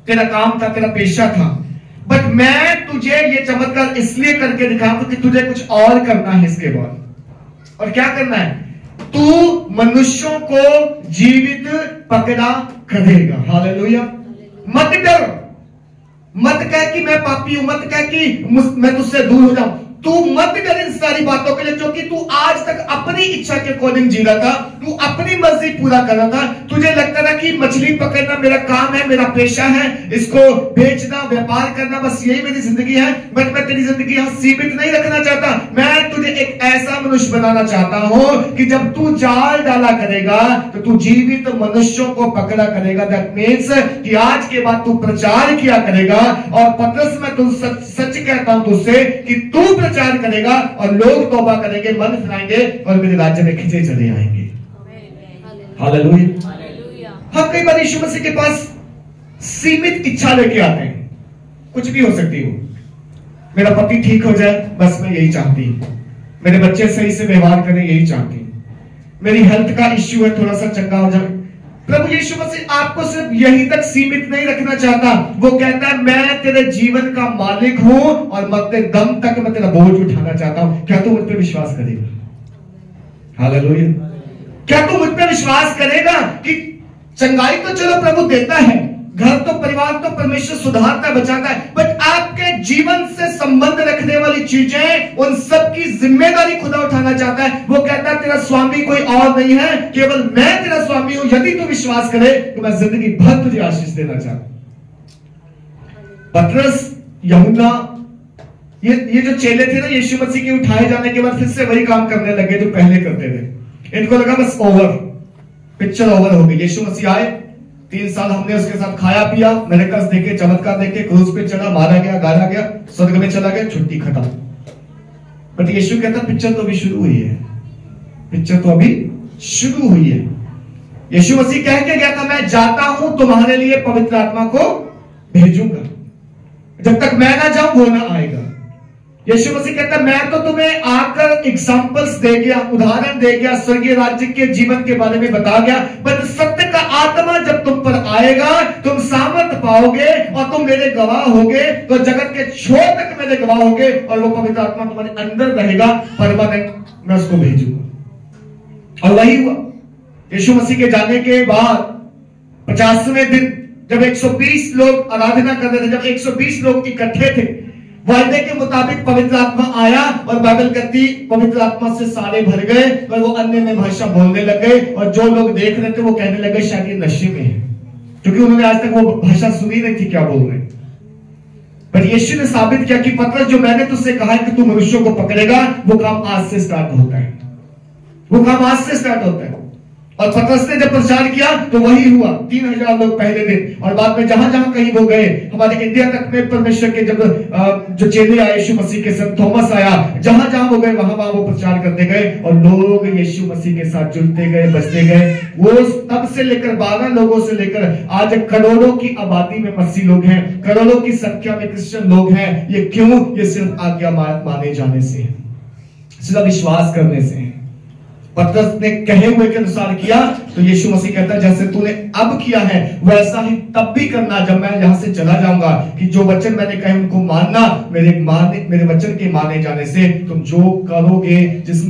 तेरा काम था, तेरा पेशा था, बट मैं तुझे ये चमत्कार इसलिए करके दिखाऊं क्योंकि तुझे कुछ और करना है इसके बाद। और क्या करना है? तू मनुष्यों को जीवित पकड़ा करेगा। हालेलुया। मत डर, मत कह कि मैं पापी हूं, मत कह कि मैं तुझसे दूर हो जाऊं। तू मत डर इन सारी बातों के लिए, क्योंकि तू आज तक अपनी इच्छा के अकॉर्डिंग जी रहा था, तू अपनी मर्जी पूरा कर रहा था। तुझे लगता था कि मछली पकड़ना मेरा काम है, मेरा पेशा है, इसको बेचना, व्यापार करना, बस यही मेरी जिंदगी है। बट मैं तेरी जिंदगी यहां सीमित नहीं रखना चाहता। मैं तुझे एक ऐसा मनुष्य बनाना चाहता हूं कि जब तू जाल डाला करेगा तो तू जीवित मनुष्यों को पकड़ा करेगा। दैट मीन्स कि आज के बाद तू प्रचार किया करेगा। और पतरस मैं तू सच कहता हूं तुझसे कि तू प्रचार करेगा और लोग तौबा करेंगे, मन फिराएंगे और मेरे राज्य में खींचे चले आएंगे। हालेलुया। हम कई बार यीशु मसीह के पास सीमित इच्छा लेके आते हैं, कुछ भी हो सकती हो। मेरा पति ठीक हो जाए, बस मैं यही चाहती हूं। मेरे बच्चे सही से व्यवहार करें, यही चाहती हूं। मेरी हेल्थ का इश्यू है, थोड़ा सा चंगा हो जाए। प्रभु यीशु मसीह आपको सिर्फ यहीं तक सीमित नहीं रखना चाहता। वो कहता है, मैं तेरे जीवन का मालिक हूं और मरते दम तक मैं तेरा बोझ उठाना चाहता हूं। क्या तू मुझ पर विश्वास करेगा? हालेलुया। क्या तू मुझ पर विश्वास करेगा कि चंगाई तो चलो प्रभु देता है, घर तो, परिवार तो परमेश्वर सुधारता है, बचाता है, बट आपके जीवन से संबंध रखने वाली चीजें, उन सब की जिम्मेदारी खुदा उठाना चाहता है। वो कहता है, तेरा स्वामी कोई और नहीं है, केवल मैं तेरा स्वामी हूं। यदि तू विश्वास करे तो मैं जिंदगी भर तुझे आशीष देना चाहता हूं। पतरस, यूहन्ना ये जो चेले थे ना, यीशु मसीह के उठाए जाने के बाद फिर से वही काम करने लगे जो पहले करते थे। इनको लगा बस ओवर, पिक्चर ओवर हो गई। यीशु मसीह आए, 3 साल हमने उसके साथ खाया पिया, मिरेकल्स देखे, चमत्कार देखे, क्रूस पे चढ़ा, मारा गया, गाड़ा गया, स्वर्ग में चला गया, छुट्टी खत्म। बट यीशु कहता पिक्चर तो अभी शुरू हुई है, पिक्चर तो अभी शुरू हुई है। यीशु मसीह कह के गया था मैं जाता हूं तुम्हारे लिए पवित्र आत्मा को भेजूंगा, जब तक मैं ना जाऊं वो ना आएगा। यीशु मसीह कहता मैं तो तुम्हें आकर एग्जाम्पल्स दे गया, उदाहरण दे गया, स्वर्गीय राज्य के जीवन के बारे में बता गया, बट सत्य का आत्मा जब तुम पर आएगा तुम सामर्थ पाओगे और तुम मेरे गवाह होगे, तो जगत के छोर तक मेरे गवाह होगे, और वो पवित्र आत्मा तुम्हारे अंदर रहेगा परमानेंट, मैं उसको भेजूंगा। और वही हुआ। यीशु मसीह के जाने के बाद 50वें दिन जब 120 लोग आराधना कर रहे थे, जब 120 लोग इकट्ठे थे, वायदे के मुताबिक पवित्र आत्मा आया, और बाइबल कहती पवित्र आत्मा से सारे भर गए और वो अन्य में भाषा बोलने लगे, और जो लोग देख रहे थे वो कहने लगे शायद ये नशे में है, क्योंकि उन्होंने आज तक वो भाषा सुनी नहीं थी क्या बोल रहे। पर यीशु ने साबित किया कि पतरस जो मैंने तुझसे कहा है कि तू मनुष्यों को पकड़ेगा, वो काम आज से स्टार्ट होता है, वो काम आज से स्टार्ट होता है। और पतरस ने जब प्रचार किया तो वही हुआ, 3000 लोग पहले दिन, और बाद में जहां जहां कहीं वो गए, हमारे इंडिया तक में परमेश्वर के जब जो चेले आए यीशु मसीह के साथ, थॉमस आया, जहां जहां वो गए वहां वहां वो प्रचार करते गए, और लोग यीशु मसीह के साथ जुड़ते गए, बसते गए। वो तब से लेकर 12 लोगों से लेकर आज करोड़ों की आबादी में मसीह लोग हैं, करोड़ों की संख्या में क्रिश्चियन लोग हैं। ये क्यों? ये सिर्फ आज्ञा माने जाने से, सिर्फ विश्वास करने से। पतरस ने कहे हुए के अनुसार किया, तो यीशु मसीह कहता है जैसे तूने अब किया है वैसा ही तब भी करना जब मैं यहां से चला जाऊंगा, कि जो वचन मैंने कहे उनको मानना, मेरे वचन के माने जाने से तुम जो करोगे, जिस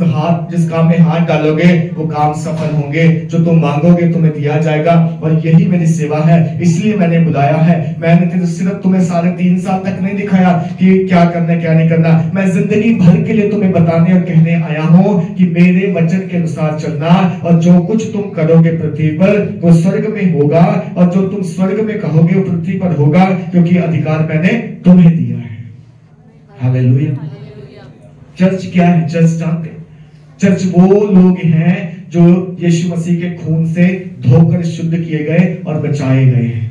काम में हाथ डालोगे वो काम सफल होंगे, जो तुम मांगोगे तुम्हें दिया जाएगा। और यही मेरी सेवा है, इसलिए मैंने बुलाया है। मैंने सिर्फ तुम्हें 3.5 साल तक नहीं दिखाया कि क्या करना क्या नहीं करना, मैं जिंदगी भर के लिए तुम्हें बताने और कहने आया हूं कि मेरे वचन के अनुसार चलना, और जो कुछ तुम करोगे पृथ्वी पर वो स्वर्ग में होगा, और जो तुम स्वर्ग में कहोगे वो पृथ्वी पर होगा, क्योंकि अधिकार मैंने तुम्हें दिया है। हालेलुया। चर्च क्या है? चर्च जानते हैं? चर्च वो लोग हैं जो यीशु मसीह के खून से धोकर शुद्ध किए गए और बचाए गए हैं।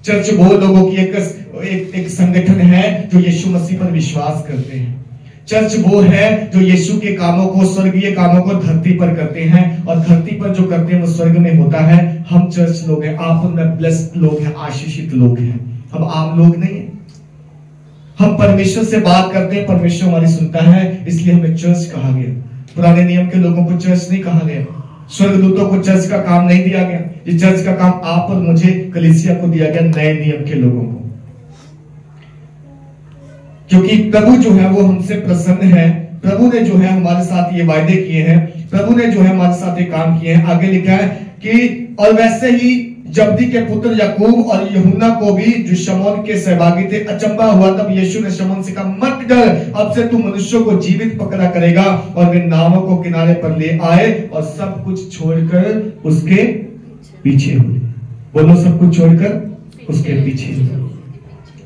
चर्च वो लोगों की एक संगठन है जो यीशु मसीह पर विश्वास करते हैं। चर्च वो है जो यीशु के कामों को, स्वर्गीय कामों को धरती पर करते हैं, और धरती पर जो करते हैं वो स्वर्ग में होता है। हम चर्च लोग हैं, आप उनमें ब्लेस्ड लोग हैं, आशीषित लोग हैं। हम आम लोग नहीं हैं। हम परमेश्वर से बात करते हैं, परमेश्वर हमारी सुनता है, इसलिए हमें चर्च कहा गया। पुराने नियम के लोगों को चर्च नहीं कहा गया, स्वर्गदूतों को चर्च का काम नहीं दिया गया। ये चर्च का काम आप और मुझे, कलीसिया को दिया गया, नए नियम के लोगों को, क्योंकि प्रभु जो है वो हमसे प्रसन्न है। प्रभु ने जो है हमारे साथ ये वायदे किए हैं, प्रभु ने जो है हमारे साथ ये काम किए हैं। आगे लिखा है कि और वैसे ही जब्दी के पुत्र याकूब और यूहन्ना को भी, जो शमौन के सहभागी थे, अचंभा हुआ। तब यीशु ने शमौन से कहा मत डर, अब से तू मनुष्यों को जीवित पकड़ा करेगा। और वे नावों को किनारे पर ले आए और सब कुछ छोड़कर उसके पीछे हुए। बोलो, सब कुछ छोड़कर उसके पीछे हुए।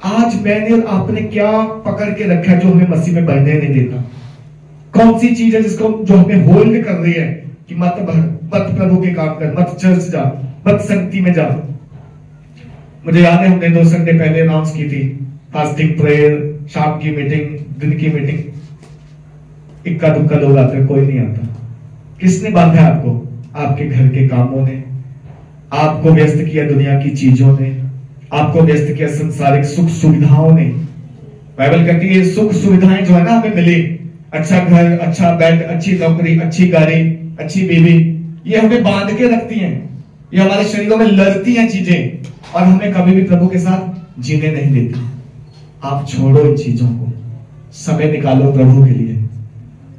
आज मैंने और आपने क्या पकड़ के रखा है जो हमें मसीह में बढ़ने नहीं देता? कौन सी चीज है जिसको जो हमें होल्ड कर रही है कि मत भर, मत प्रभु के काम कर, मत चर्च जा, मत संगति में जा। मुझे याद है हमने 2 संडे पहले अनाउंस की थी फास्टिंग प्रेयर, शाम की मीटिंग, दिन की मीटिंग। इक्का दुक्का लोग आते, कोई नहीं आता। किसने बांधा आपको? आपके घर के कामों ने आपको व्यस्त किया, दुनिया की चीजों ने आपको व्यस्त किया, संसारिक सुख सुविधाओं ने। बाइबल कहती है सुख सुविधाएं जो है ना हमें मिली, अच्छा घर, अच्छा बेड, अच्छी नौकरी, अच्छी गाड़ी, अच्छी बीवी, ये हमें बांध के रखती हैं, ये हमारे शरीरों में लड़ती हैं चीजें, और हमें कभी भी प्रभु के साथ जीने नहीं देती। आप छोड़ो इन चीजों को, समय निकालो प्रभु के लिए।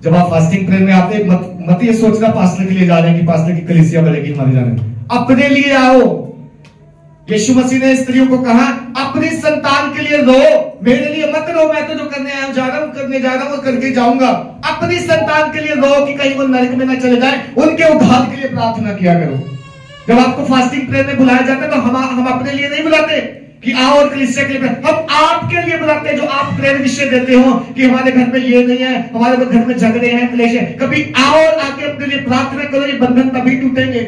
जब आप फास्टिंग प्रेयर में आते, मत ये सोचना पास्टर के लिए जा रहे हैं कि पास्टर की कलीसिया बढ़ेगी हमारे जाने। अपने लिए आओ। यीशु मसीह ने स्त्रियों को कहा अपनी संतान के लिए रो, मेरे लिए मत रो, मैं तो जो करने आया जा रहा हूं, करने जा रहा हूं, वो करके जाऊंगा। अपनी संतान के लिए रो कि कहीं वो नरक में ना चले जाए, उनके उद्धार के लिए प्रार्थना किया करो। जब आपको फास्टिंग प्रेयर में बुलाया जाता है तो हम अपने लिए नहीं बुलाते, कि आओ और कलीसिया के लिए, हम आपके लिए बुलाते हैं जो आप प्रेम विषय देते हो कि हमारे घर में ये नहीं है, हमारे घर में झगड़े हैं, क्लेश है। कभी आओ और आके अपने लिए प्रार्थना करो, ये बंधन तभी टूटेंगे।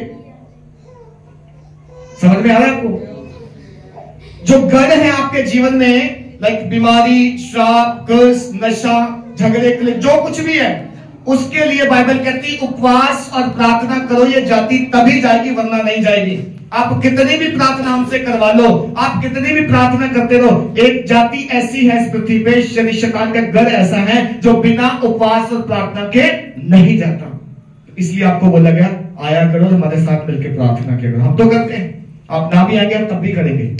समझ में आ रहा है आपको? जो गढ़ है आपके जीवन में, लाइक बीमारी, श्राप, कर्स, नशा, झगड़े, क्लेश, जो कुछ भी है, उसके लिए बाइबल कहती उपवास और प्रार्थना करो, ये जाति तभी जाएगी वरना नहीं जाएगी। आप कितनी भी प्रार्थना हमसे करवा लो, आप कितनी भी प्रार्थना करते रहो, एक जाति ऐसी है इस पृथ्वी पे, शनि शैतान का गढ़ ऐसा है जो बिना उपवास और प्रार्थना के नहीं जाता। इसलिए आपको बोला गया आया करो, हमारे साथ मिलकर प्रार्थना किया करो। हम तो करते हैं, आप ना भी आएंगे हम तब भी करेंगे।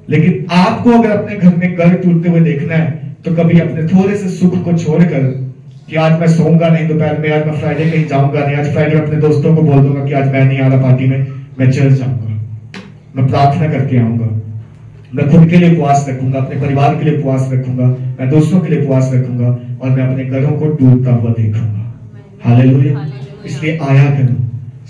लेकिन आपको अगर अपने घर में गढ़ टूटते हुए देखना है तो कभी अपने थोड़े से सुख को छोड़कर कि आज मैं सोऊंगा नहीं दोपहर में, आज मैं फ्राइडे कहीं जाऊंगा नहीं, आज फ्राइडे अपने दोस्तों को बोल दूंगा कि आज मैं नहीं आ रहा पार्टी में, मैं चर्च जाऊंगा, मैं प्रार्थना करके आऊंगा, मैं खुद के लिए उपवास रखूंगा, अपने परिवार के लिए उपवास रखूंगा, मैं दोस्तों के लिए उपवास रखूंगा और मैं अपने घरों को टूटता हुआ देखूंगा। हालेलुया। इसलिए आया करो,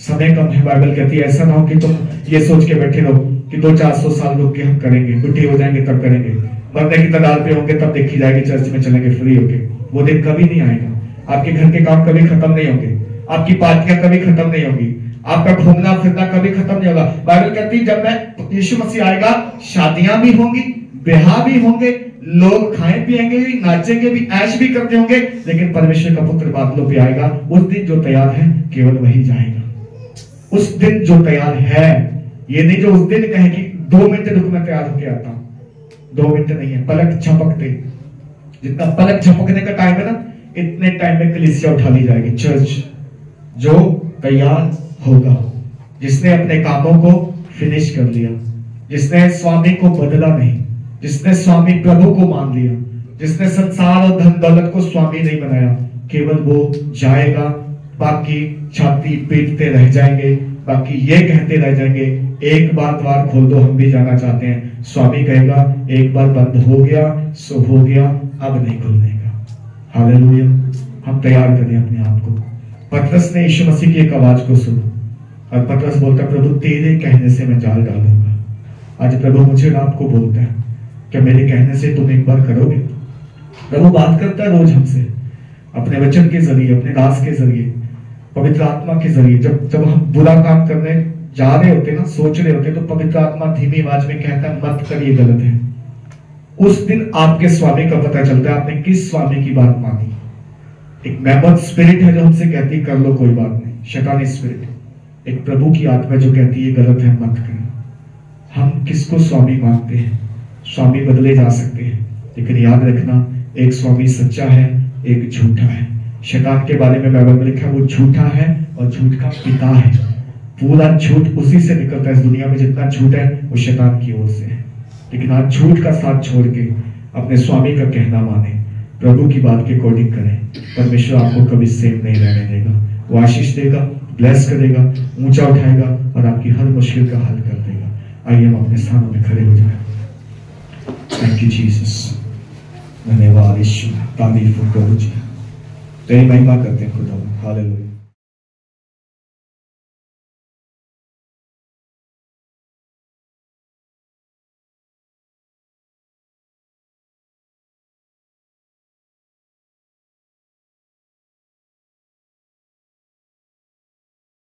समय कम है। बाइबल कहती है ऐसा ना हो कि तुम ये सोच के बैठे रहो कि 200-400 साल रुक के हम करेंगे, बुढ़े हो जाएंगे तब करेंगे, मरने की कगार पे होंगे तब देखी जाएगी, चर्च में चलेंगे फ्री होके। वो दिन कभी नहीं आएगा। आपके घर के काम कभी खत्म नहीं होंगे, आपकी पार्टियां कभी खत्म नहीं होंगी, आपका घूमना फिरना कभी खत्म नहीं होगा। बाइबल कहती है जब मैं यीशु मसीह आएगा, शादियां भी होंगी, ब्याह भी होंगे, लोग खाएं पिएंगे भी, नाचेंगे भी, ऐश भी करते होंगे, लेकिन परमेश्वर का पुत्र बादलों पे आएगा। उस दिन जो तैयार है केवल वही जाएगा। उस दिन जो तैयार है, ये नहीं जो उस दिन कहे कि 2 मिनट रुक मैं तैयार होके आता हूं, 2 मिनट नहीं है, पलक झपकते, जितना पलक झपकने का टाइम है ना, इतने टाइम में कलीसिया उठा ली जाएगी, चर्च जो तैयार होगा, जिसने अपने कामों को फिनिश कर लिया, जिसने स्वामी को बदला नहीं, जिसने स्वामी प्रभु को मान लिया, जिसने संसार और धन दौलत को स्वामी नहीं बनाया, केवल वो जाएगा। बाकी छाती पीटते रह जाएंगे, बाकी ये कहते रह जाएंगे एक बार द्वार खोल दो, हम भी जाना चाहते हैं। स्वामी कहेगा एक बार बंद हो गया सो हो गया, अब नहीं खुलने का। हालेलुया। हम तैयार करें अपने आप को। पतरस ने यीशु मसीह की एक आवाज को सुना और पतरस बोलता प्रभु तेरे कहने से मैं जाल डालूंगा। आज प्रभु मुझे और आपको बोलता है क्या मेरे कहने से तुम एक बार करोगे? प्रभु बात करता है रोज हमसे, अपने वचन के जरिए, अपने दास के जरिए, पवित्र आत्मा के जरिए। जब हम बुरा काम करने जा रहे होते ना, सोच रहे होते, तो पवित्र आत्मा धीमी आवाज में कहता है मत कर, ये गलत है। उस दिन आपके स्वामी का पता चलता है आपने किस स्वामी की बात मानी। एक मैमोथ स्पिरिट है जो हमसे कहती कर लो कोई बात नहीं, शैतानी स्पिरिट। एक प्रभु की आत्मा जो कहती है गलत है मत करो। हम किसको स्वामी मानते हैं? स्वामी बदले जा सकते हैं, लेकिन याद रखना एक स्वामी सच्चा है, एक झूठा है। शैतान के बारे में बाइबल में लिखा है वो झूठा है और झूठ का पिता है। पूरा झूठ उसी से निकलता है। इस दुनिया में जितना झूठ है वो शैतान की ओर से है। लेकिन आज झूठ का साथ छोड़ के अपने स्वामी का कहना माने, प्रभु की बात के अकॉर्डिंग करें, परमेश्वर आपको कभी सेम नहीं रहने देगा। वो आशीष देगा, ब्लेस करेगा, ऊंचा उठाएगा और आपकी हर मुश्किल का हल कर देगा। आइए हम अपने स्थानों में खड़े हो जाएं। Thank you Jesus. धन्यवाद यीशु, तारीफ हो प्रभु जी, तेरी महिमा करते हैं खुदा। हालेलुया।